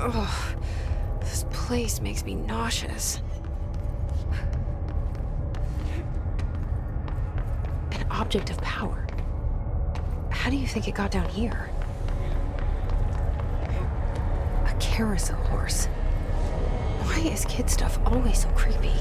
Ugh, this place makes me nauseous. An object of power. How do you think it got down here? A carousel horse. Why is kid stuff always so creepy?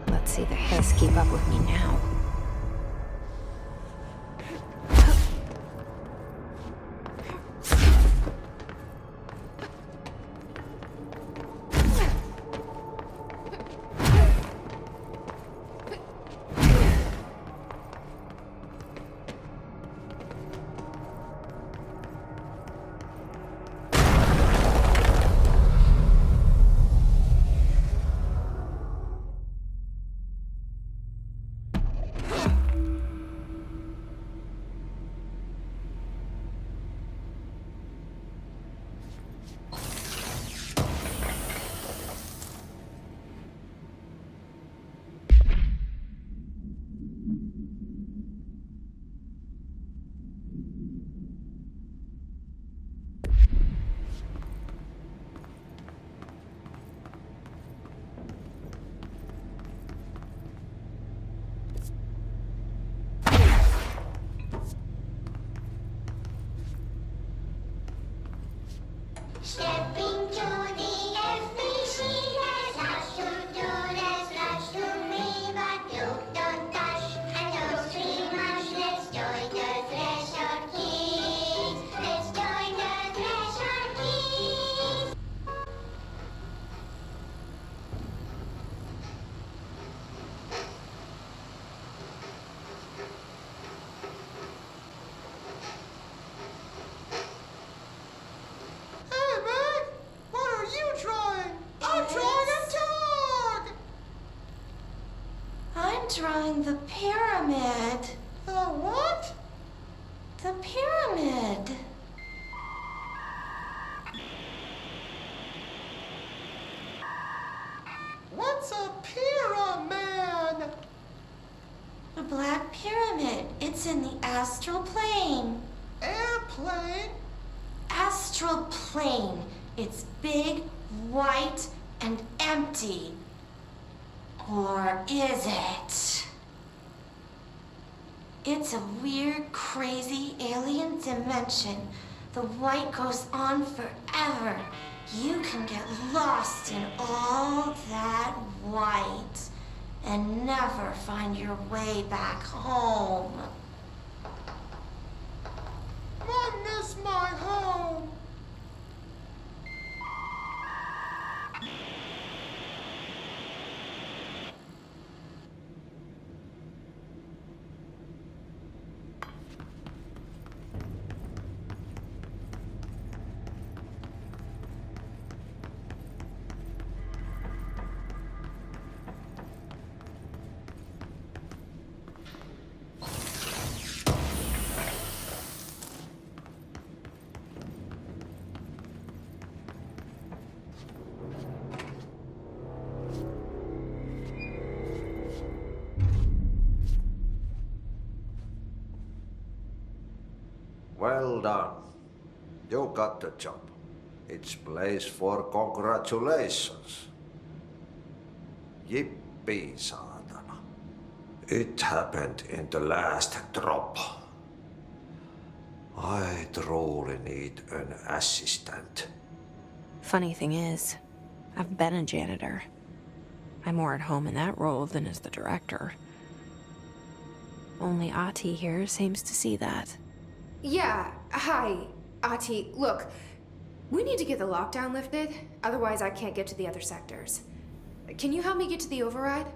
Let's see the Hiss keep up with me now. Stepping to the FBC, there's lots to do, there's lots to me, but you don't touch, and don't see much. Let's join the Threshold Kids. Let's join the Threshold Kids. Drawing the pyramid. The what? The pyramid. What's a pyramid? The Black Pyramid. It's in the astral plane. Airplane? Astral plane. It's big, white, and empty. Or is it? It's a weird, crazy alien dimension. The white goes on forever. You can get lost in all that white and never find your way back home. I miss my home. Well done. You got the job. It's place for congratulations. Yippee, saatana. It happened in the last drop. I truly need an assistant. Funny thing is, I've been a janitor. I'm more at home in that role than as the director. Only Ati here seems to see that. Yeah, hi, Ati. Look, we need to get the lockdown lifted, otherwise I can't get to the other sectors. Can you help me get to the override?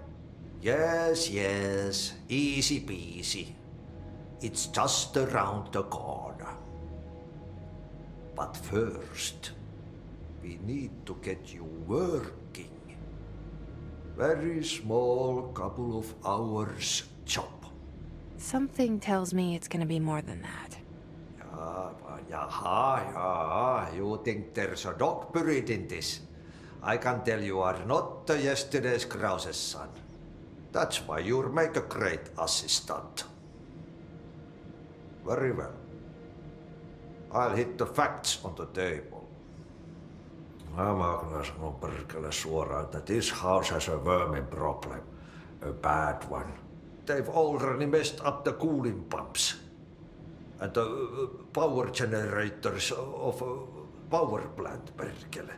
Yes, yes. Easy peasy. It's just around the corner. But first, we need to get you working. Very small, couple of hours job. Something tells me it's gonna be more than that. Jaha, you think there's a dog buried in this? I can tell you are not yesterday's Krause's son. That's why you'll make a great assistant. Very well. I'll hit the facts on the table. Mä kyllä sanon perkele suoraan, että this house has a vermin problem. A bad one. They've already messed up the cooling pumps. And the power generators of a power plant, perkele.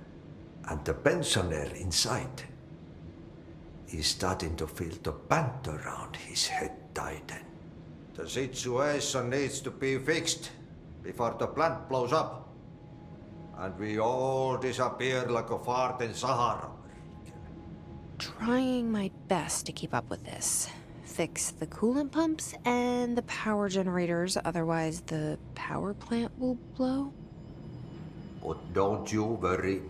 And the pensioner inside is starting to feel the band around his head tighten. The situation needs to be fixed before the plant blows up. And we all disappear like a fart in Sahara. Trying my best to keep up with this. Fix the coolant pumps and the power generators, otherwise the power plant will blow. But don't you worry.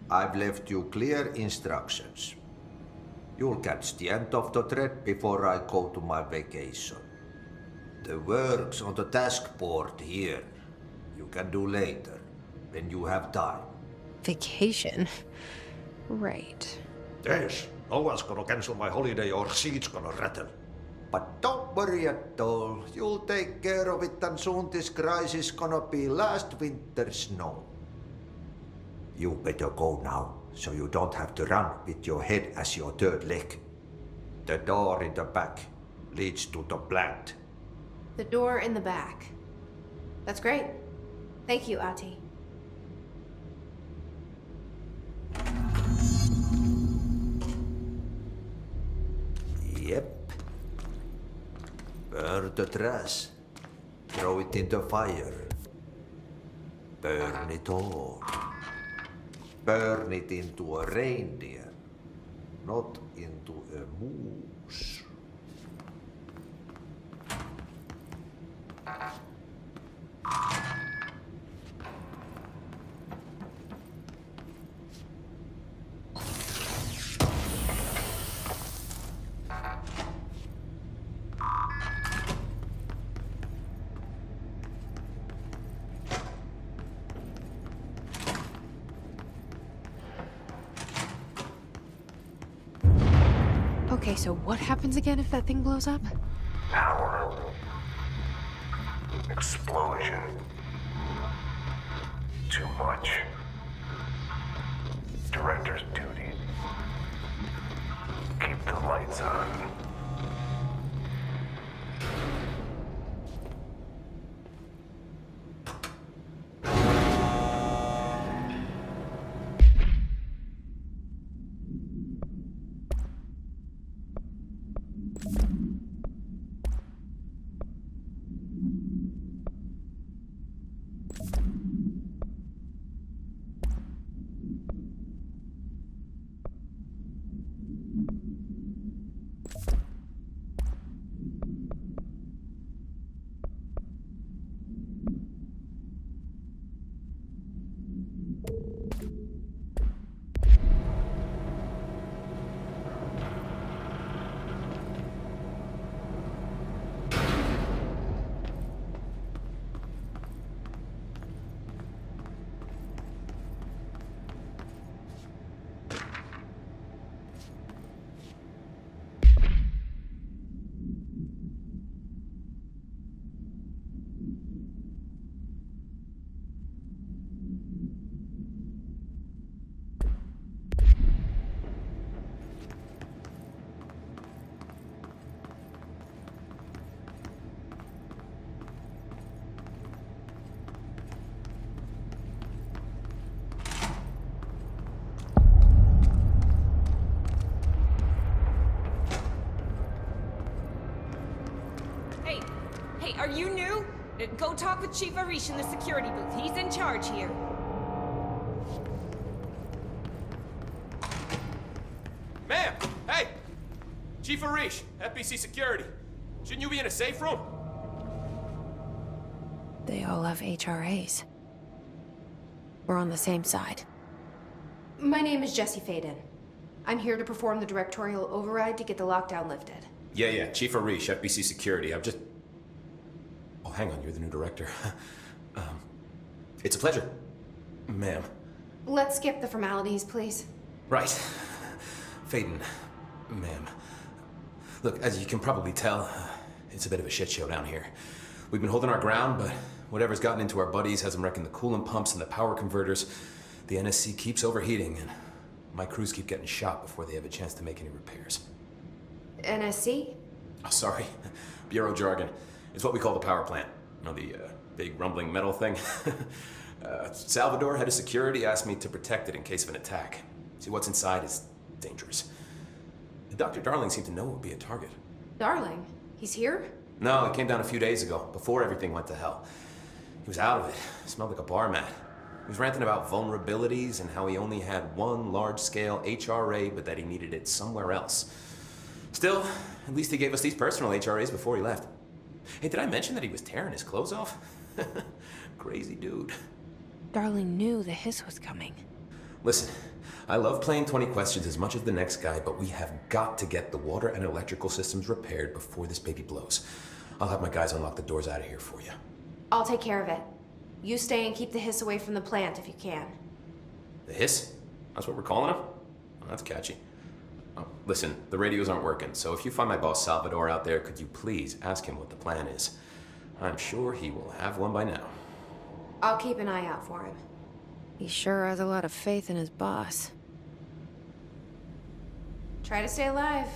I've left you clear instructions. You'll catch the end of the thread before I go to my vacation. The work's on the task board here. You can do later, when you have time. Vacation? Right. Yes, no one's gonna cancel my holiday or seat's gonna rattle. But don't worry at all. You'll take care of it and soon this crisis gonna be last winter's snow. You better go now, so you don't have to run with your head as your third leg. The door in the back leads to the plant. The door in the back. That's great. Thank you, Ati. Yep. Burn the trash. Throw it in the fire. Burn it all. Burn it into a reindeer, not into a moose. Okay, so what happens again if that thing blows up? Power. Explosion. Too much. Director's duty. Keep the lights on. are you new? Go talk with Chief Arish in the security booth. He's in charge here. Ma'am! Hey! Chief Arish, FBC Security. Shouldn't you be in a safe room? They all have HRAs. We're on the same side. My name is Jesse Faden. I'm here to perform the directorial override to get the lockdown lifted. Yeah, Chief Arish, FBC Security. I'm just... Oh, hang on, you're the new director. It's a pleasure, ma'am. Let's skip the formalities, please. Right. Faden, ma'am. Look, as you can probably tell, it's a bit of a shit show down here. We've been holding our ground, but whatever's gotten into our buddies has them wrecking the coolant pumps and the power converters. The NSC keeps overheating, and my crews keep getting shot before they have a chance to make any repairs. NSC? Oh, sorry. Bureau jargon. It's what we call the power plant. You know, the big rumbling metal thing? Salvador, head of security, asked me to protect it in case of an attack. See, what's inside is dangerous. Dr. Darling seemed to know it would be a target. Darling? He's here? No, he came down a few days ago, before everything went to hell. He was out of it. Smelled like a bar mat. He was ranting about vulnerabilities and how he only had one large-scale HRA, but that he needed it somewhere else. Still, at least he gave us these personal HRAs before he left. Hey, did I mention that he was tearing his clothes off? Crazy dude. Darling knew the hiss was coming. Listen, I love playing 20 questions as much as the next guy, but we have got to get the water and electrical systems repaired before this baby blows. I'll have my guys unlock the doors out of here for you. I'll take care of it. You stay and keep the hiss away from the plant if you can. The hiss? That's what we're calling him? Oh, that's catchy. Oh, listen, the radios aren't working, so if you find my boss Salvador out there, could you please ask him what the plan is? I'm sure he will have one by now. I'll keep an eye out for him. He sure has a lot of faith in his boss. Try to stay alive.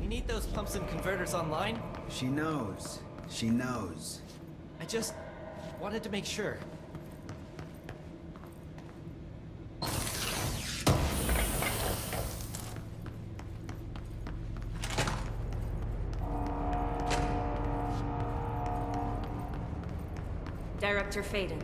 We need those pumps and converters online. She knows. She knows. I just wanted to make sure. Director Faden.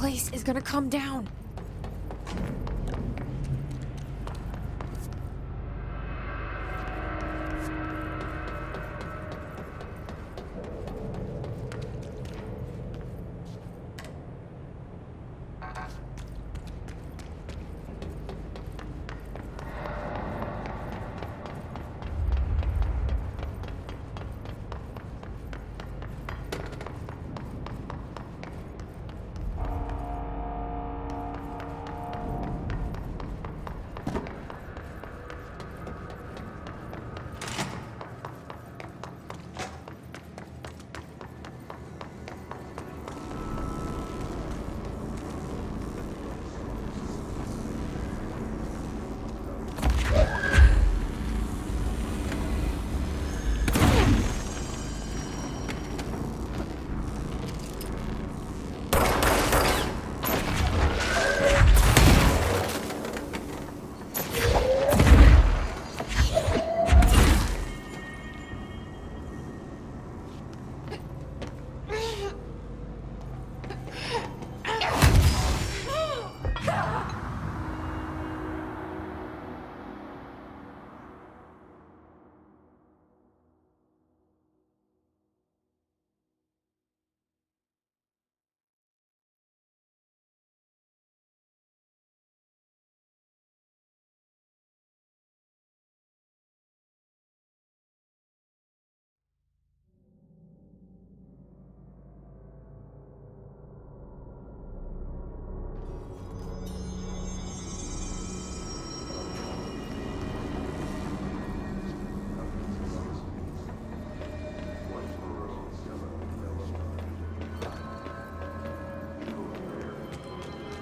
place is gonna come down.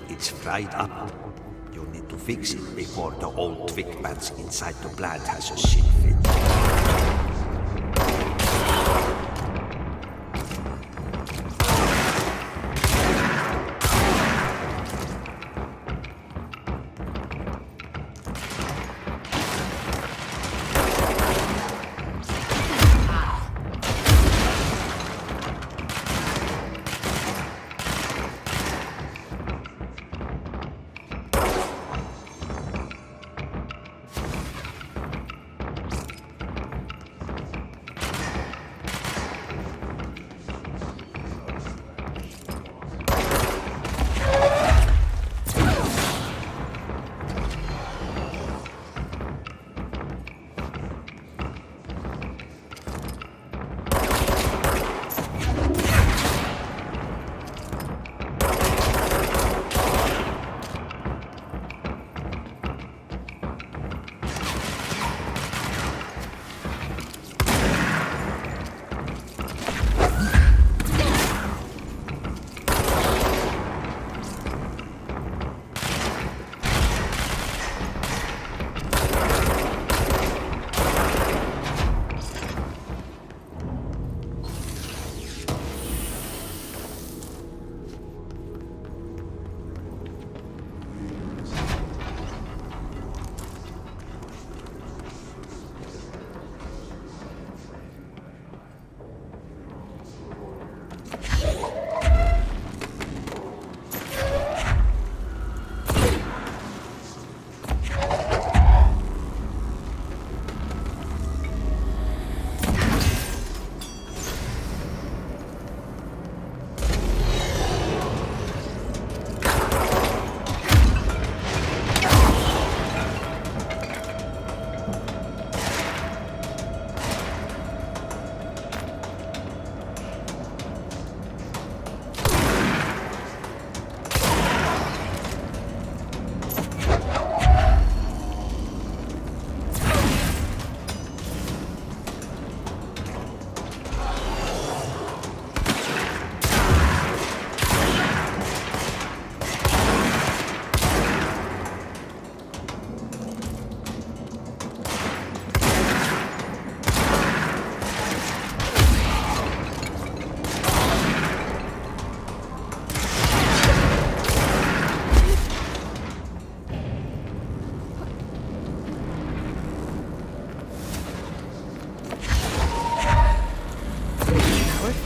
It's fried up. You need to fix it before the old twig bats inside the plant has a shit fit.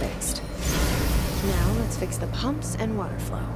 Fixed. Now let's fix the pumps and water flow.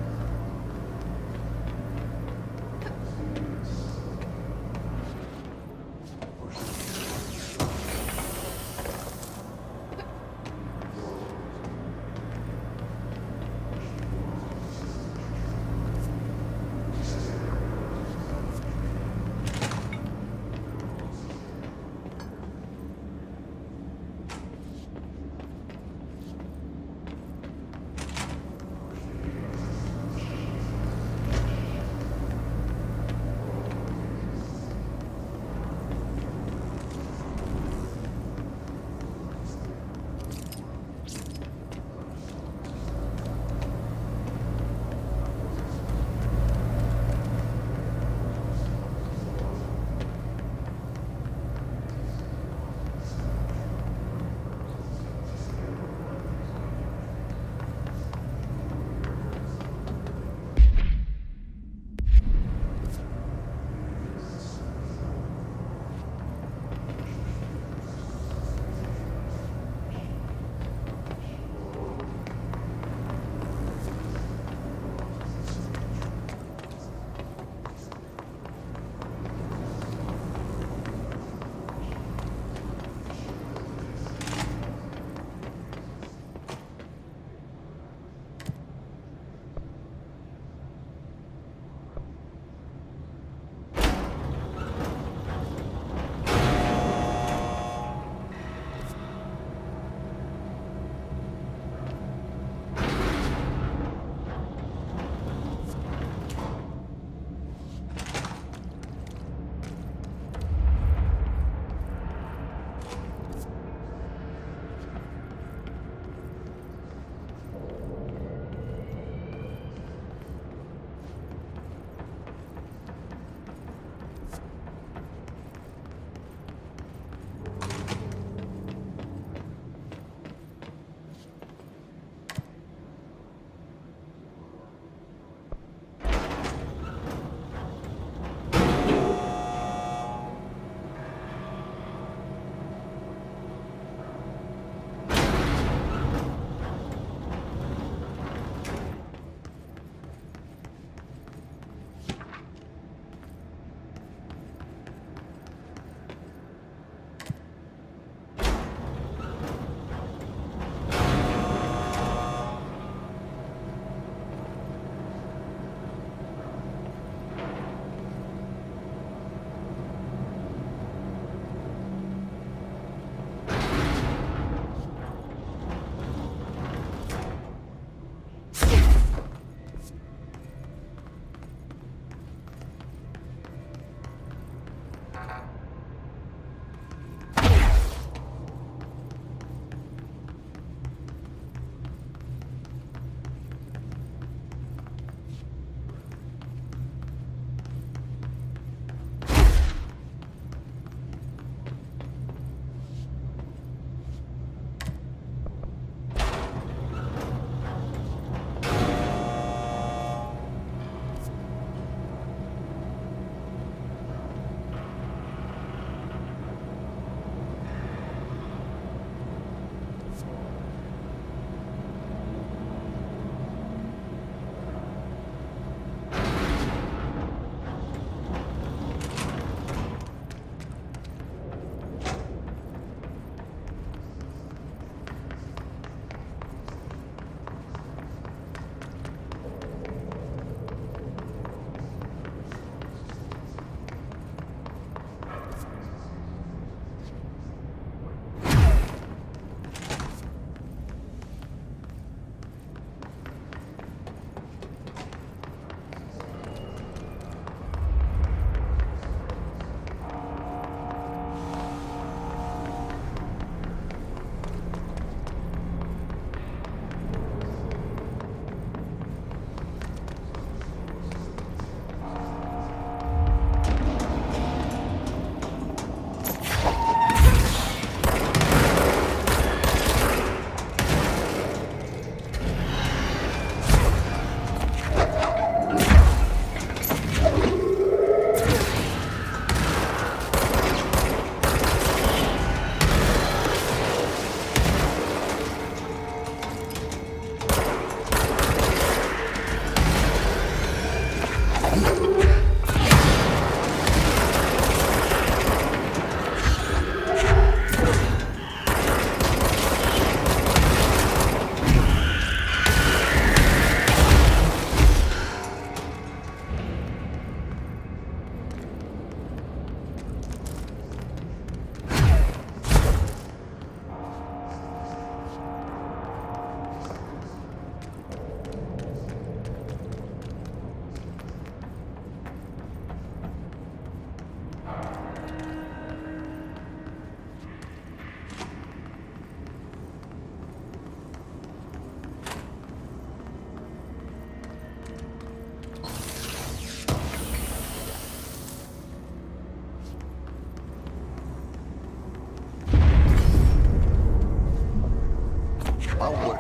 Power.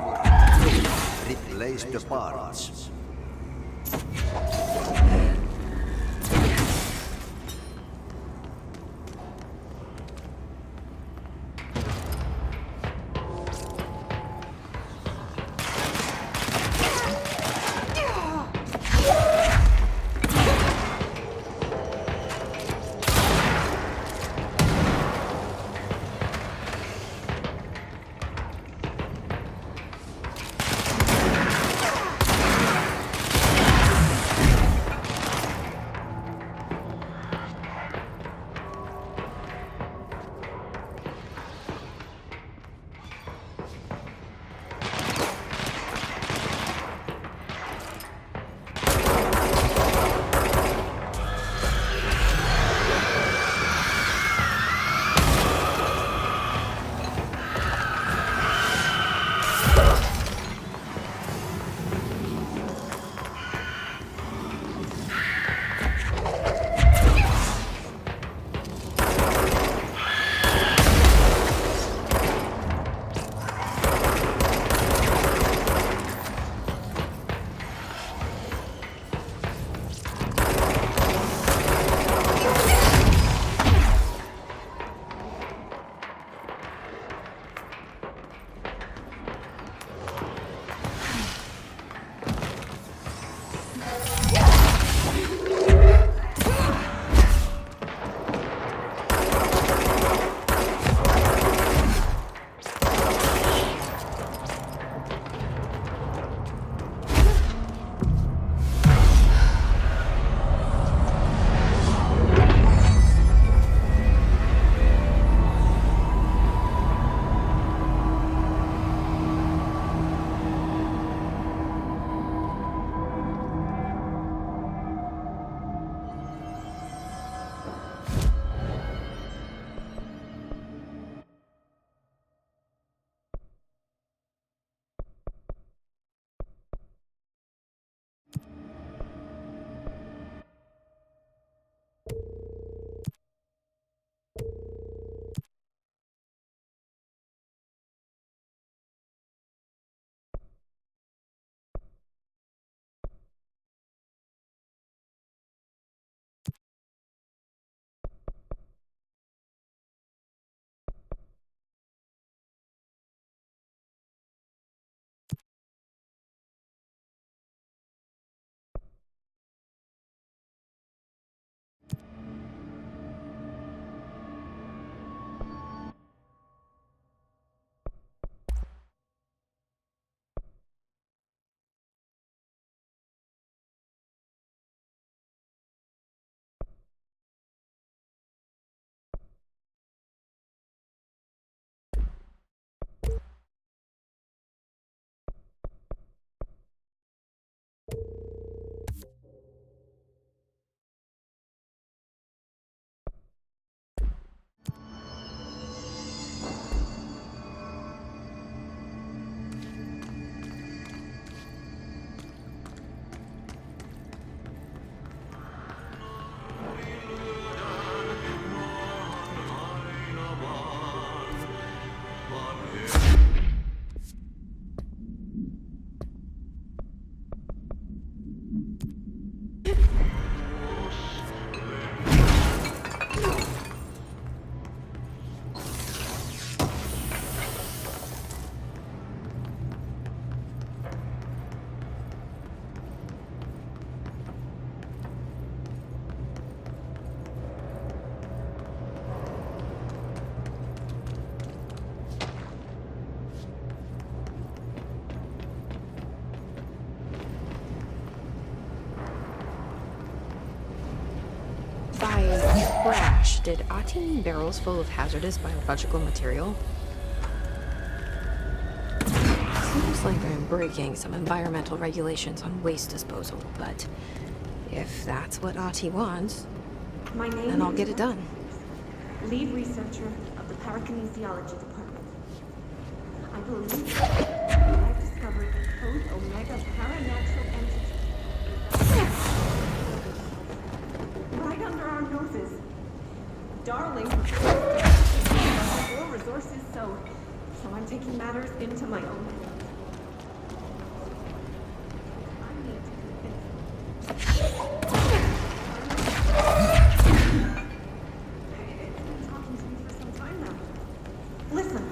Replace the parts. By crash, did Ati mean barrels full of hazardous biological material? Seems like I'm breaking some environmental regulations on waste disposal, but if that's what Ati wants, then I'll get it done. Lead researcher of the Parakinesiology Department. I believe I've discovered a post-Omega paranatural entity. Right under our noses. Darling, more resources, so So I'm taking matters into my own hands. I need to convince It's been talking to me for some time now. Listen.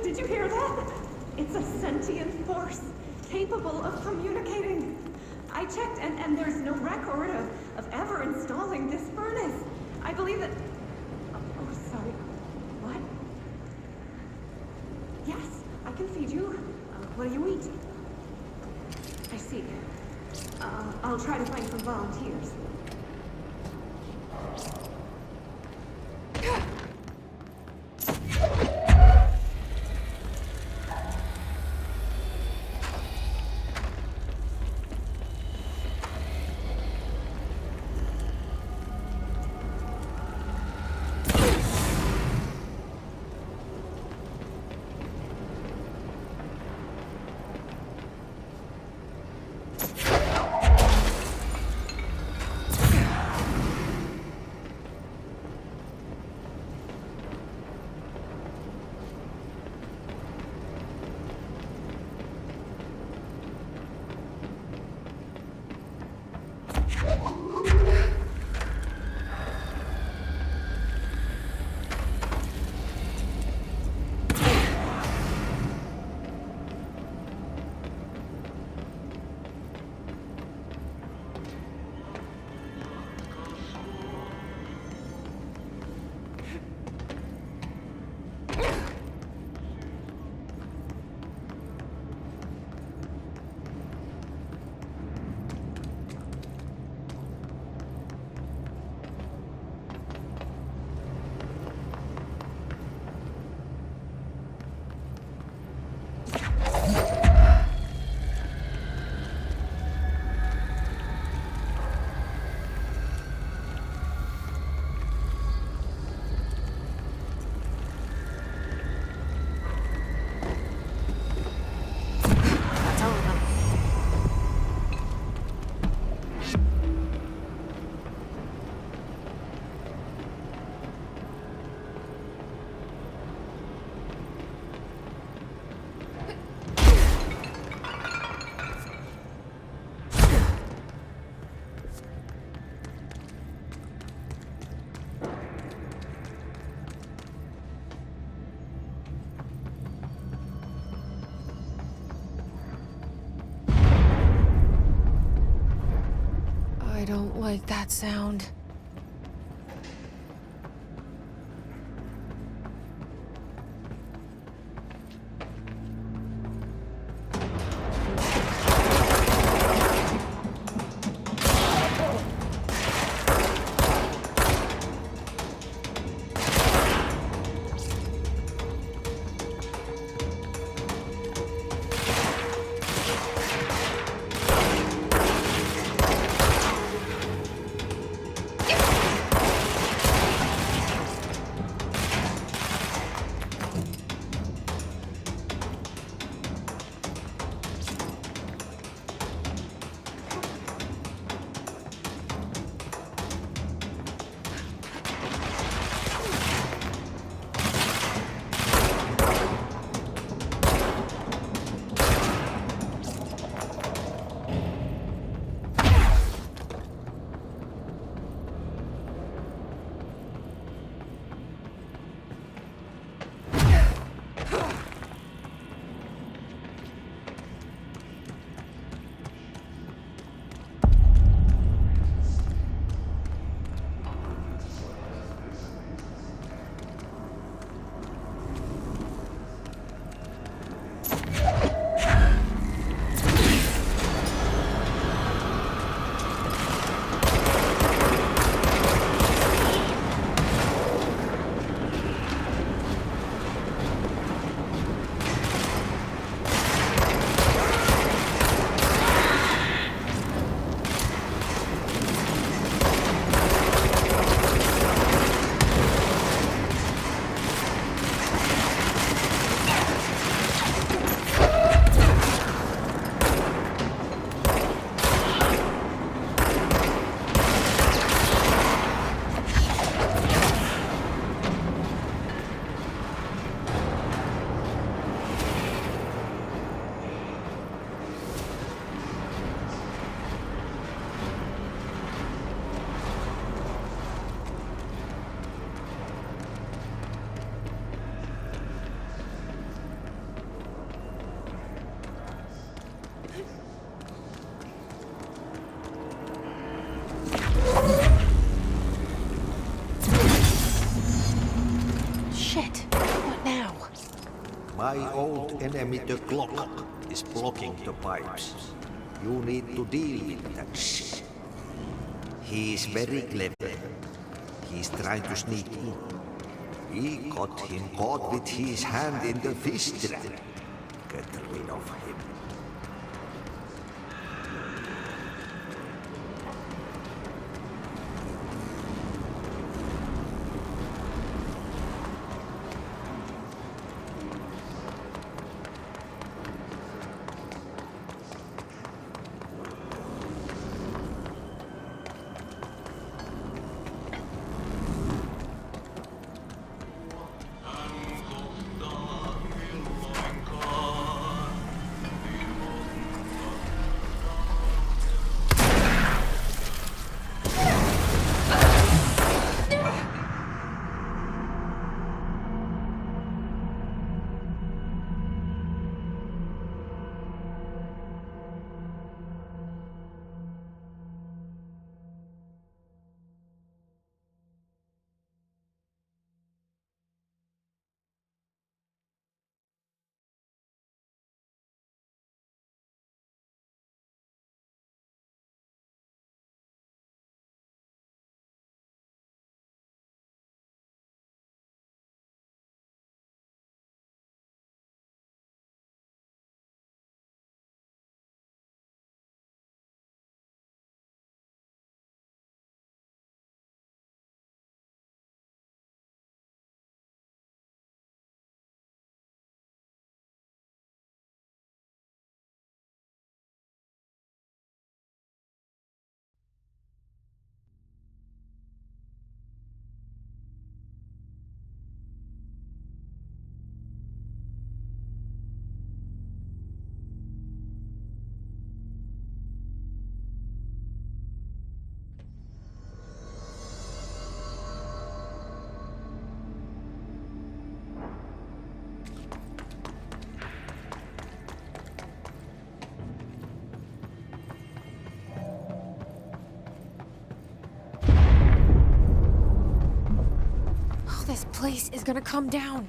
Did you hear that? It's a sentient force, capable of communicating. I checked, and there's no record of ever installing this furnace. I believe that... Oh, sorry. What? Yes, I can feed you. What do you eat? I see. I'll try to find some volunteers. I don't like that sound. Shit. What now? My old enemy, the clock, is blocking the pipes. You need to deal with that shit. He is very clever. He's trying to sneak in. We got him caught with his hand in the fish trap. Get rid of him. This place is gonna come down.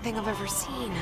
Thing I've ever seen.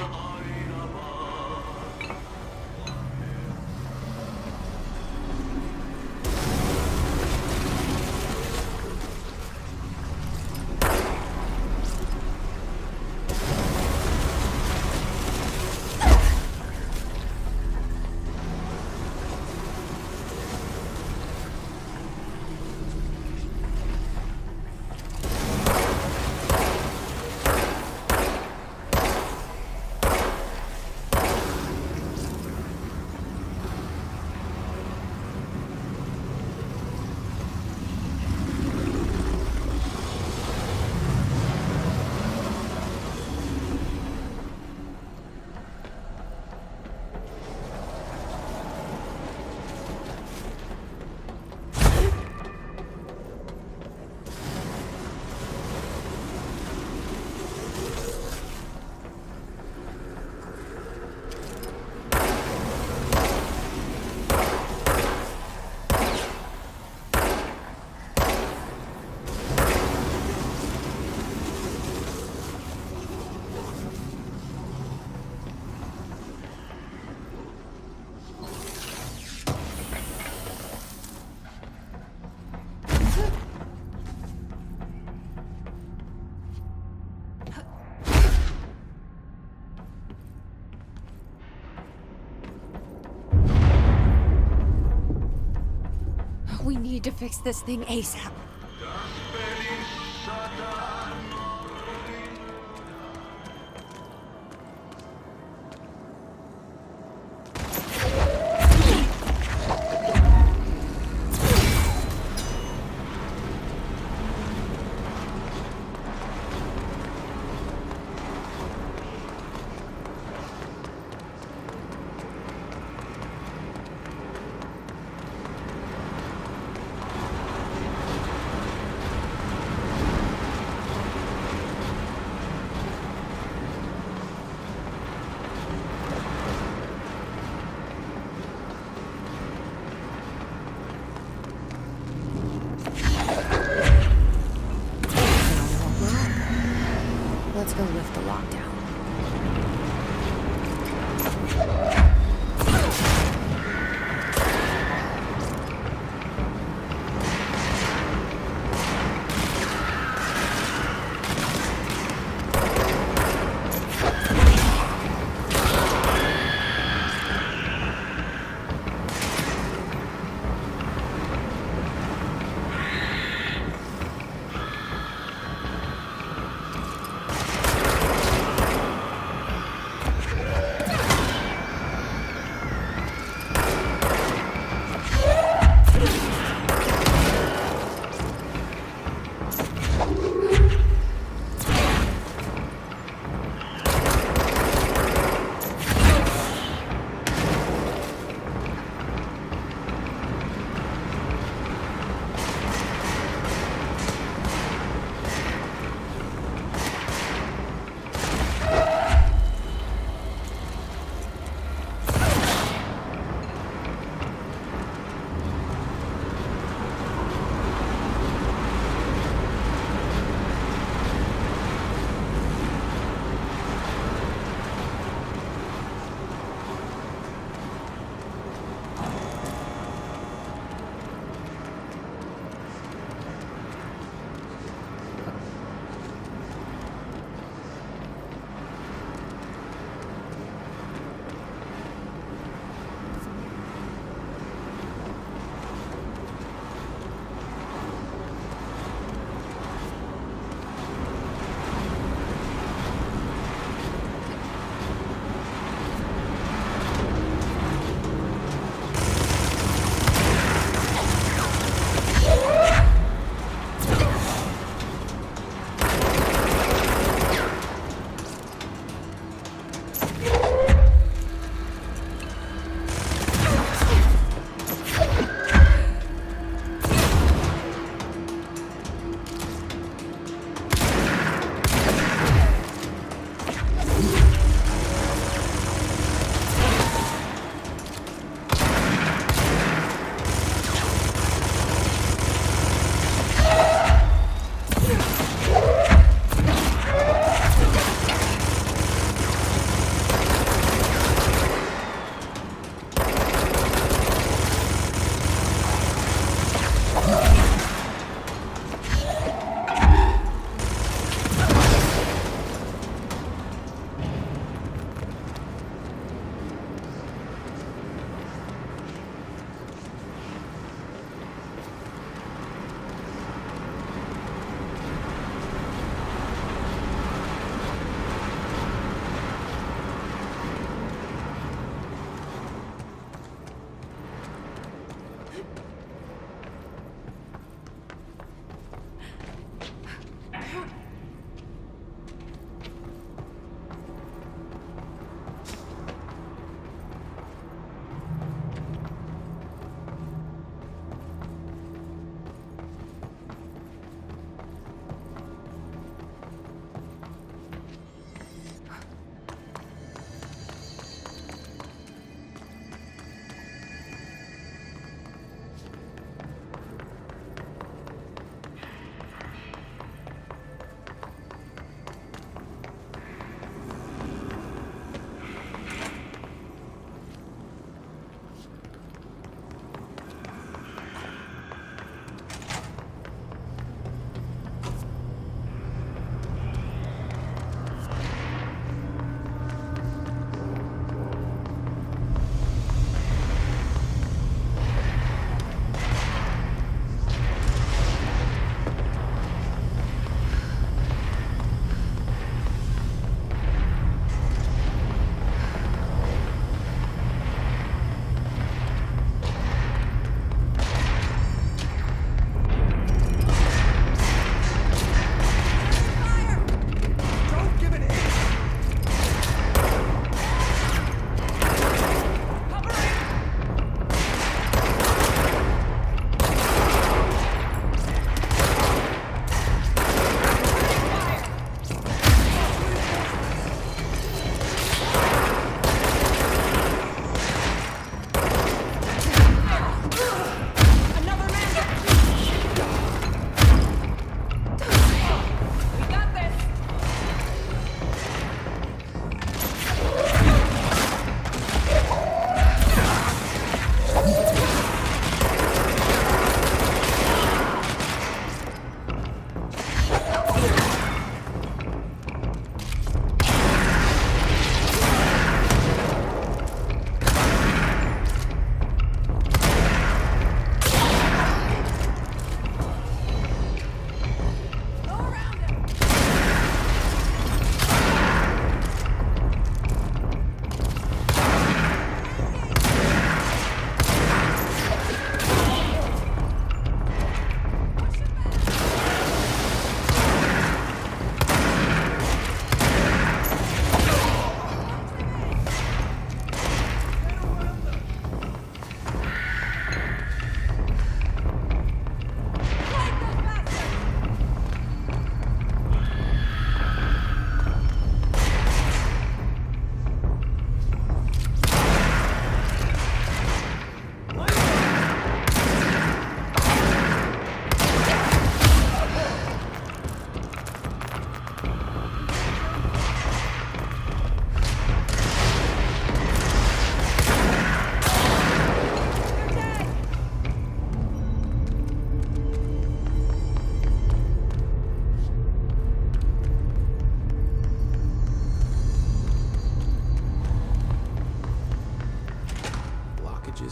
We need to fix this thing ASAP.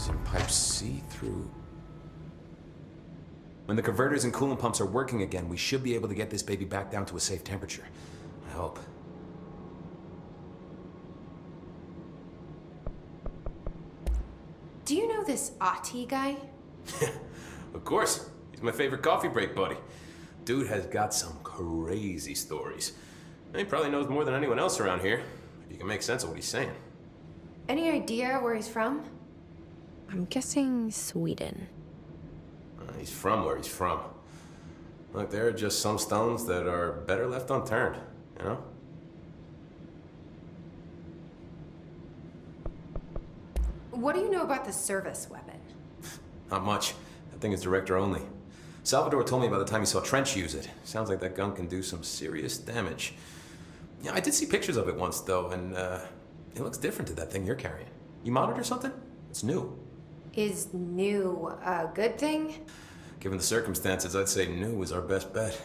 Using pipe C through... When the converters and coolant pumps are working again, we should be able to get this baby back down to a safe temperature. I hope. Do you know this Ati guy? Of course. He's my favorite coffee break buddy. Dude has got some crazy stories. And he probably knows more than anyone else around here. If you can make sense of what he's saying. Any idea where he's from? I'm guessing Sweden. He's from where he's from. Look, there are just some stones that are better left unturned, you know? What do you know about the service weapon? Not much. That thing is director only. Salvador told me by the time he saw Trench use it. Sounds like that gun can do some serious damage. Yeah, I did see pictures of it once, though, and it looks different to that thing you're carrying. You monitor something? It's new. Is new a good thing? Given the circumstances, I'd say new is our best bet.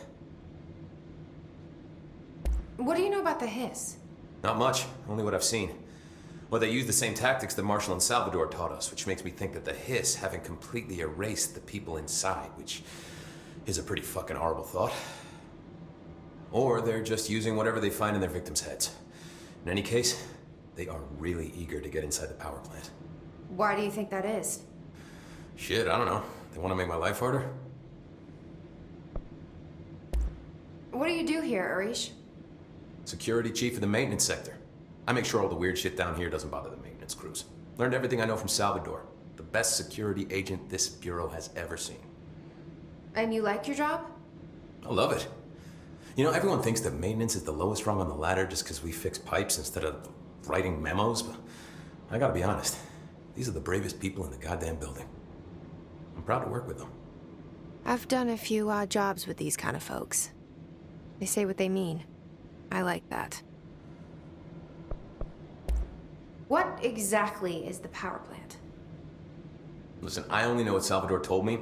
What do you know about the hiss? Not much, only what I've seen. Well, they use the same tactics that Marshall and Salvador taught us, which makes me think that the hiss haven't completely erased the people inside, which is a pretty fucking horrible thought. Or they're just using whatever they find in their victims' heads. In any case, they are really eager to get inside the power plant. Why do you think that is? Shit, I don't know. They want to make my life harder? What do you do here, Arish? Security chief of the maintenance sector. I make sure all the weird shit down here doesn't bother the maintenance crews. Learned everything I know from Salvador. The best security agent this bureau has ever seen. And you like your job? I love it. You know, everyone thinks that maintenance is the lowest rung on the ladder just because we fix pipes instead of writing memos, but I gotta be honest. These are the bravest people in the goddamn building. I'm proud to work with them. I've done a few odd jobs with these kind of folks. They say what they mean. I like that. What exactly is the power plant? Listen, I only know what Salvador told me,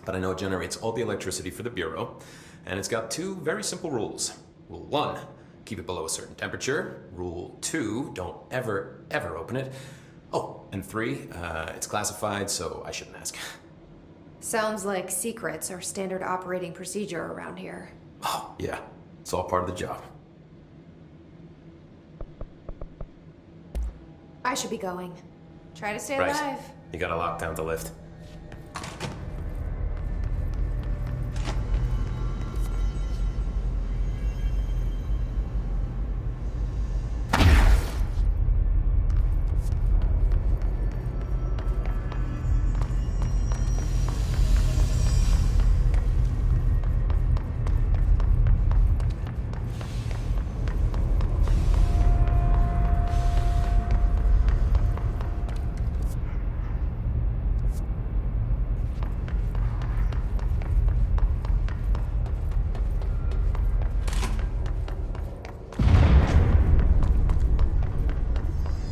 but I know it generates all the electricity for the Bureau, and it's got two very simple rules. Rule 1, keep it below a certain temperature. Rule 2, don't ever, ever open it. Oh, and 3, it's classified, so I shouldn't ask. Sounds like secrets are standard operating procedure around here. Oh, yeah. It's all part of the job. I should be going. Try to stay Right. alive. You got a lockdown to lift.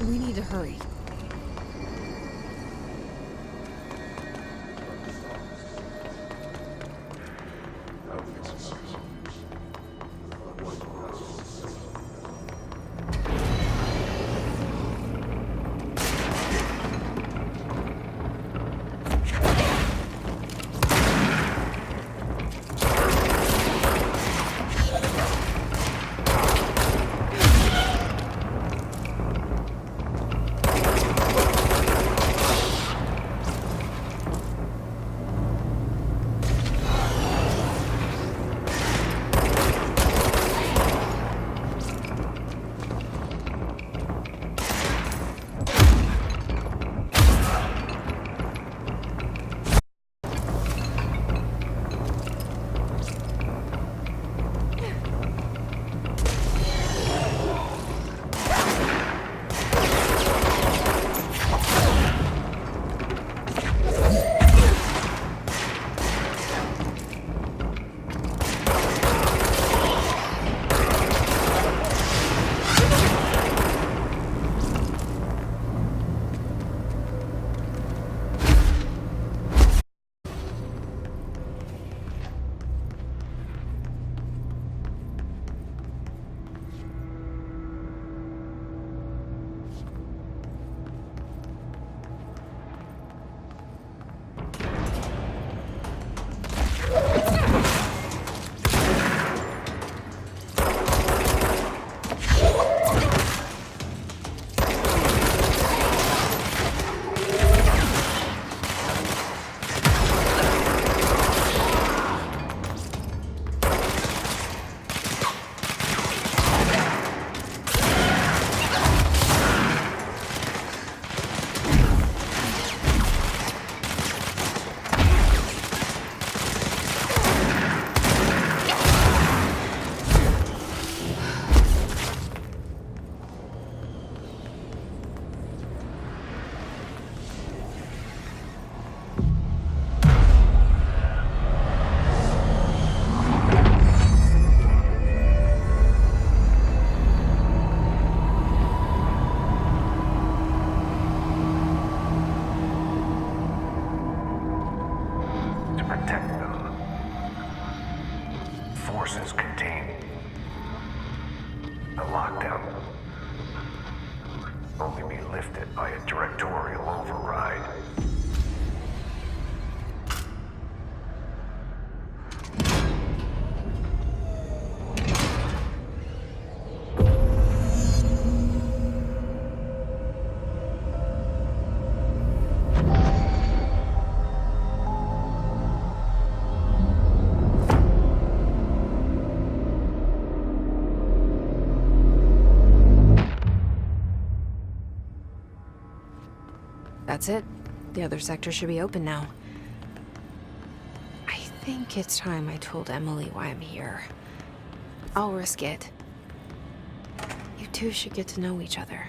We need to hurry. protect them. Forces contained. The lockdown only be lifted by a directorial override. That's it. The other sector should be open now. I think it's time I told Emily why I'm here. I'll risk it. You two should get to know each other.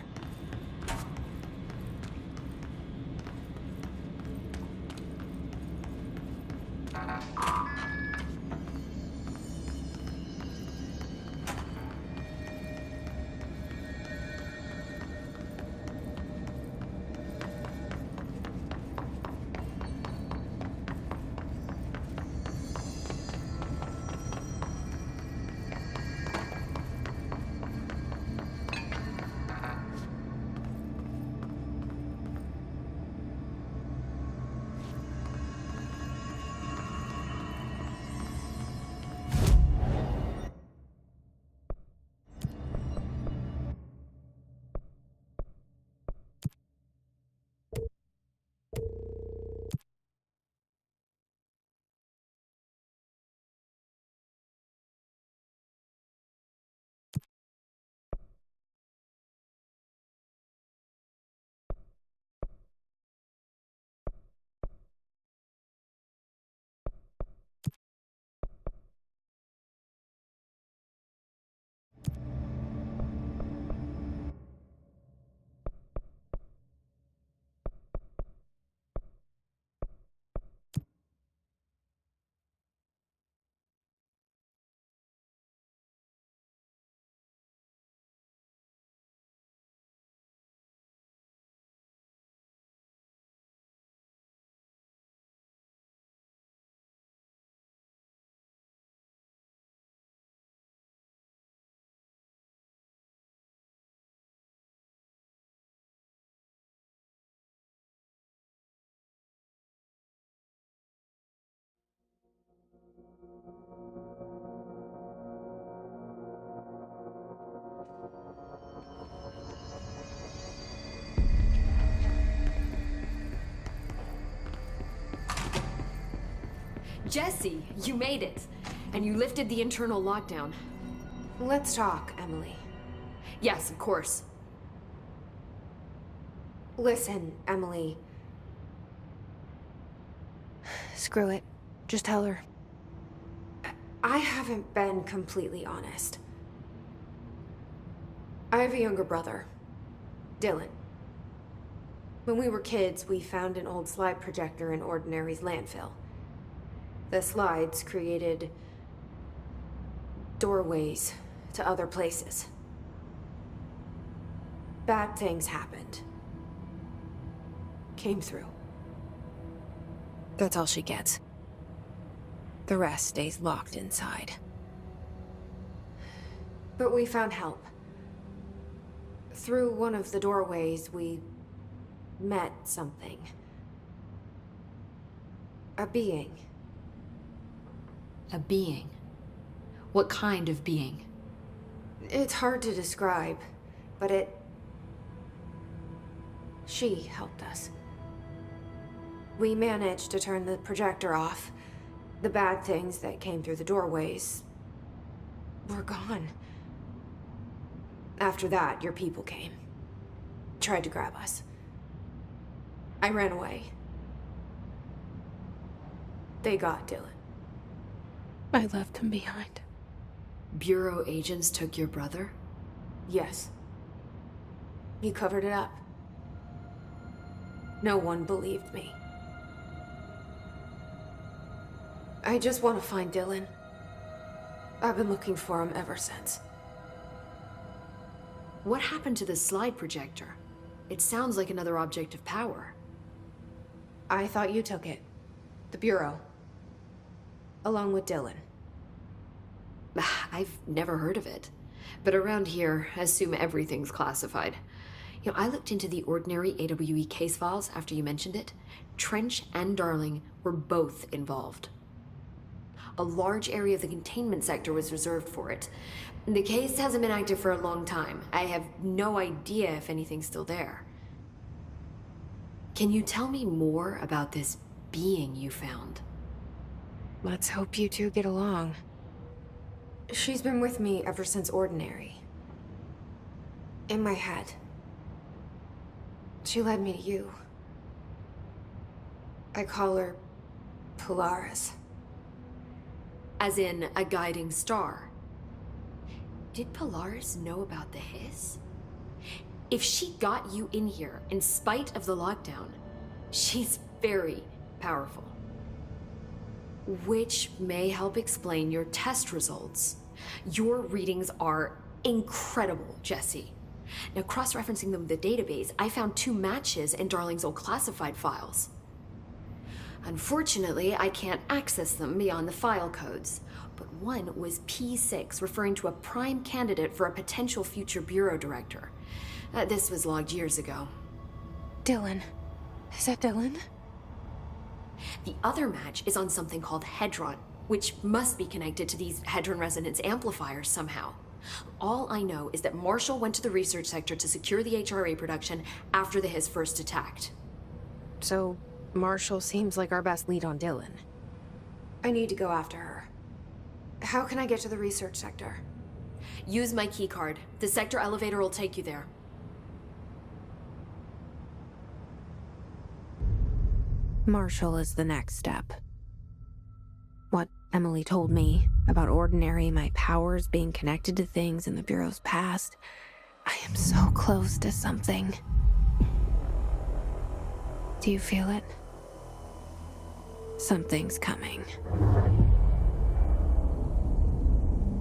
Jesse, you made it. And you lifted the internal lockdown. Let's talk, Emily. Yes, of course. Listen, Emily. Screw it. Just tell her. I haven't been completely honest. I have a younger brother, Dylan. When we were kids, we found an old slide projector in Ordinary's landfill. The slides created doorways to other places. Bad things happened. Came through. That's all she gets. The rest stays locked inside. But we found help. Through one of the doorways, we met something. A being. A being? What kind of being? It's hard to describe, but she helped us. We managed to turn the projector off. The bad things that came through the doorways were gone. After that, your people came. Tried to grab us. I ran away. They got Dylan. I left him behind. Bureau agents took your brother? Yes. You covered it up. No one believed me. I just want to find Dylan. I've been looking for him ever since. What happened to the slide projector? It sounds like another object of power. I thought you took it. The Bureau. along with Dylan. I've never heard of it. But around here, assume everything's classified. You know, I looked into the ordinary AWE case files after you mentioned it. Trench and Darling were both involved. A large area of the containment sector was reserved for it. The case hasn't been active for a long time. I have no idea if anything's still there. Can you tell me more about this being you found? Let's hope you two get along. She's been with me ever since Ordinary. In my head. She led me to you. I call her Polaris. As in a guiding star. Did Polaris know about the hiss? If she got you in here in spite of the lockdown, she's very powerful. Which may help explain your test results. Your readings are incredible, Jesse. Now, cross-referencing them with the database, I found 2 matches in Darling's old classified files. Unfortunately, I can't access them beyond the file codes, but one was P6, referring to a prime candidate for a potential future bureau director. This was logged years ago. Dylan. Is that Dylan? The other match is on something called Hedron, which must be connected to these Hedron resonance amplifiers somehow. All I know is that Marshall went to the research sector to secure the HRA production after the hiss first attacked. So, Marshall seems like our best lead on Dylan. I need to go after her. How can I get to the research sector? Use my keycard. The sector elevator will take you there. Marshall is the next step. What Emily told me about Ordinary, my powers being connected to things in the Bureau's past, I am so close to something. Do you feel it? Something's coming.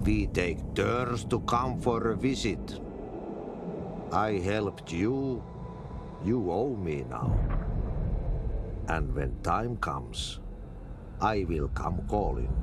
We take turns to come for a visit. I helped you. You owe me now. And when time comes, I will come calling.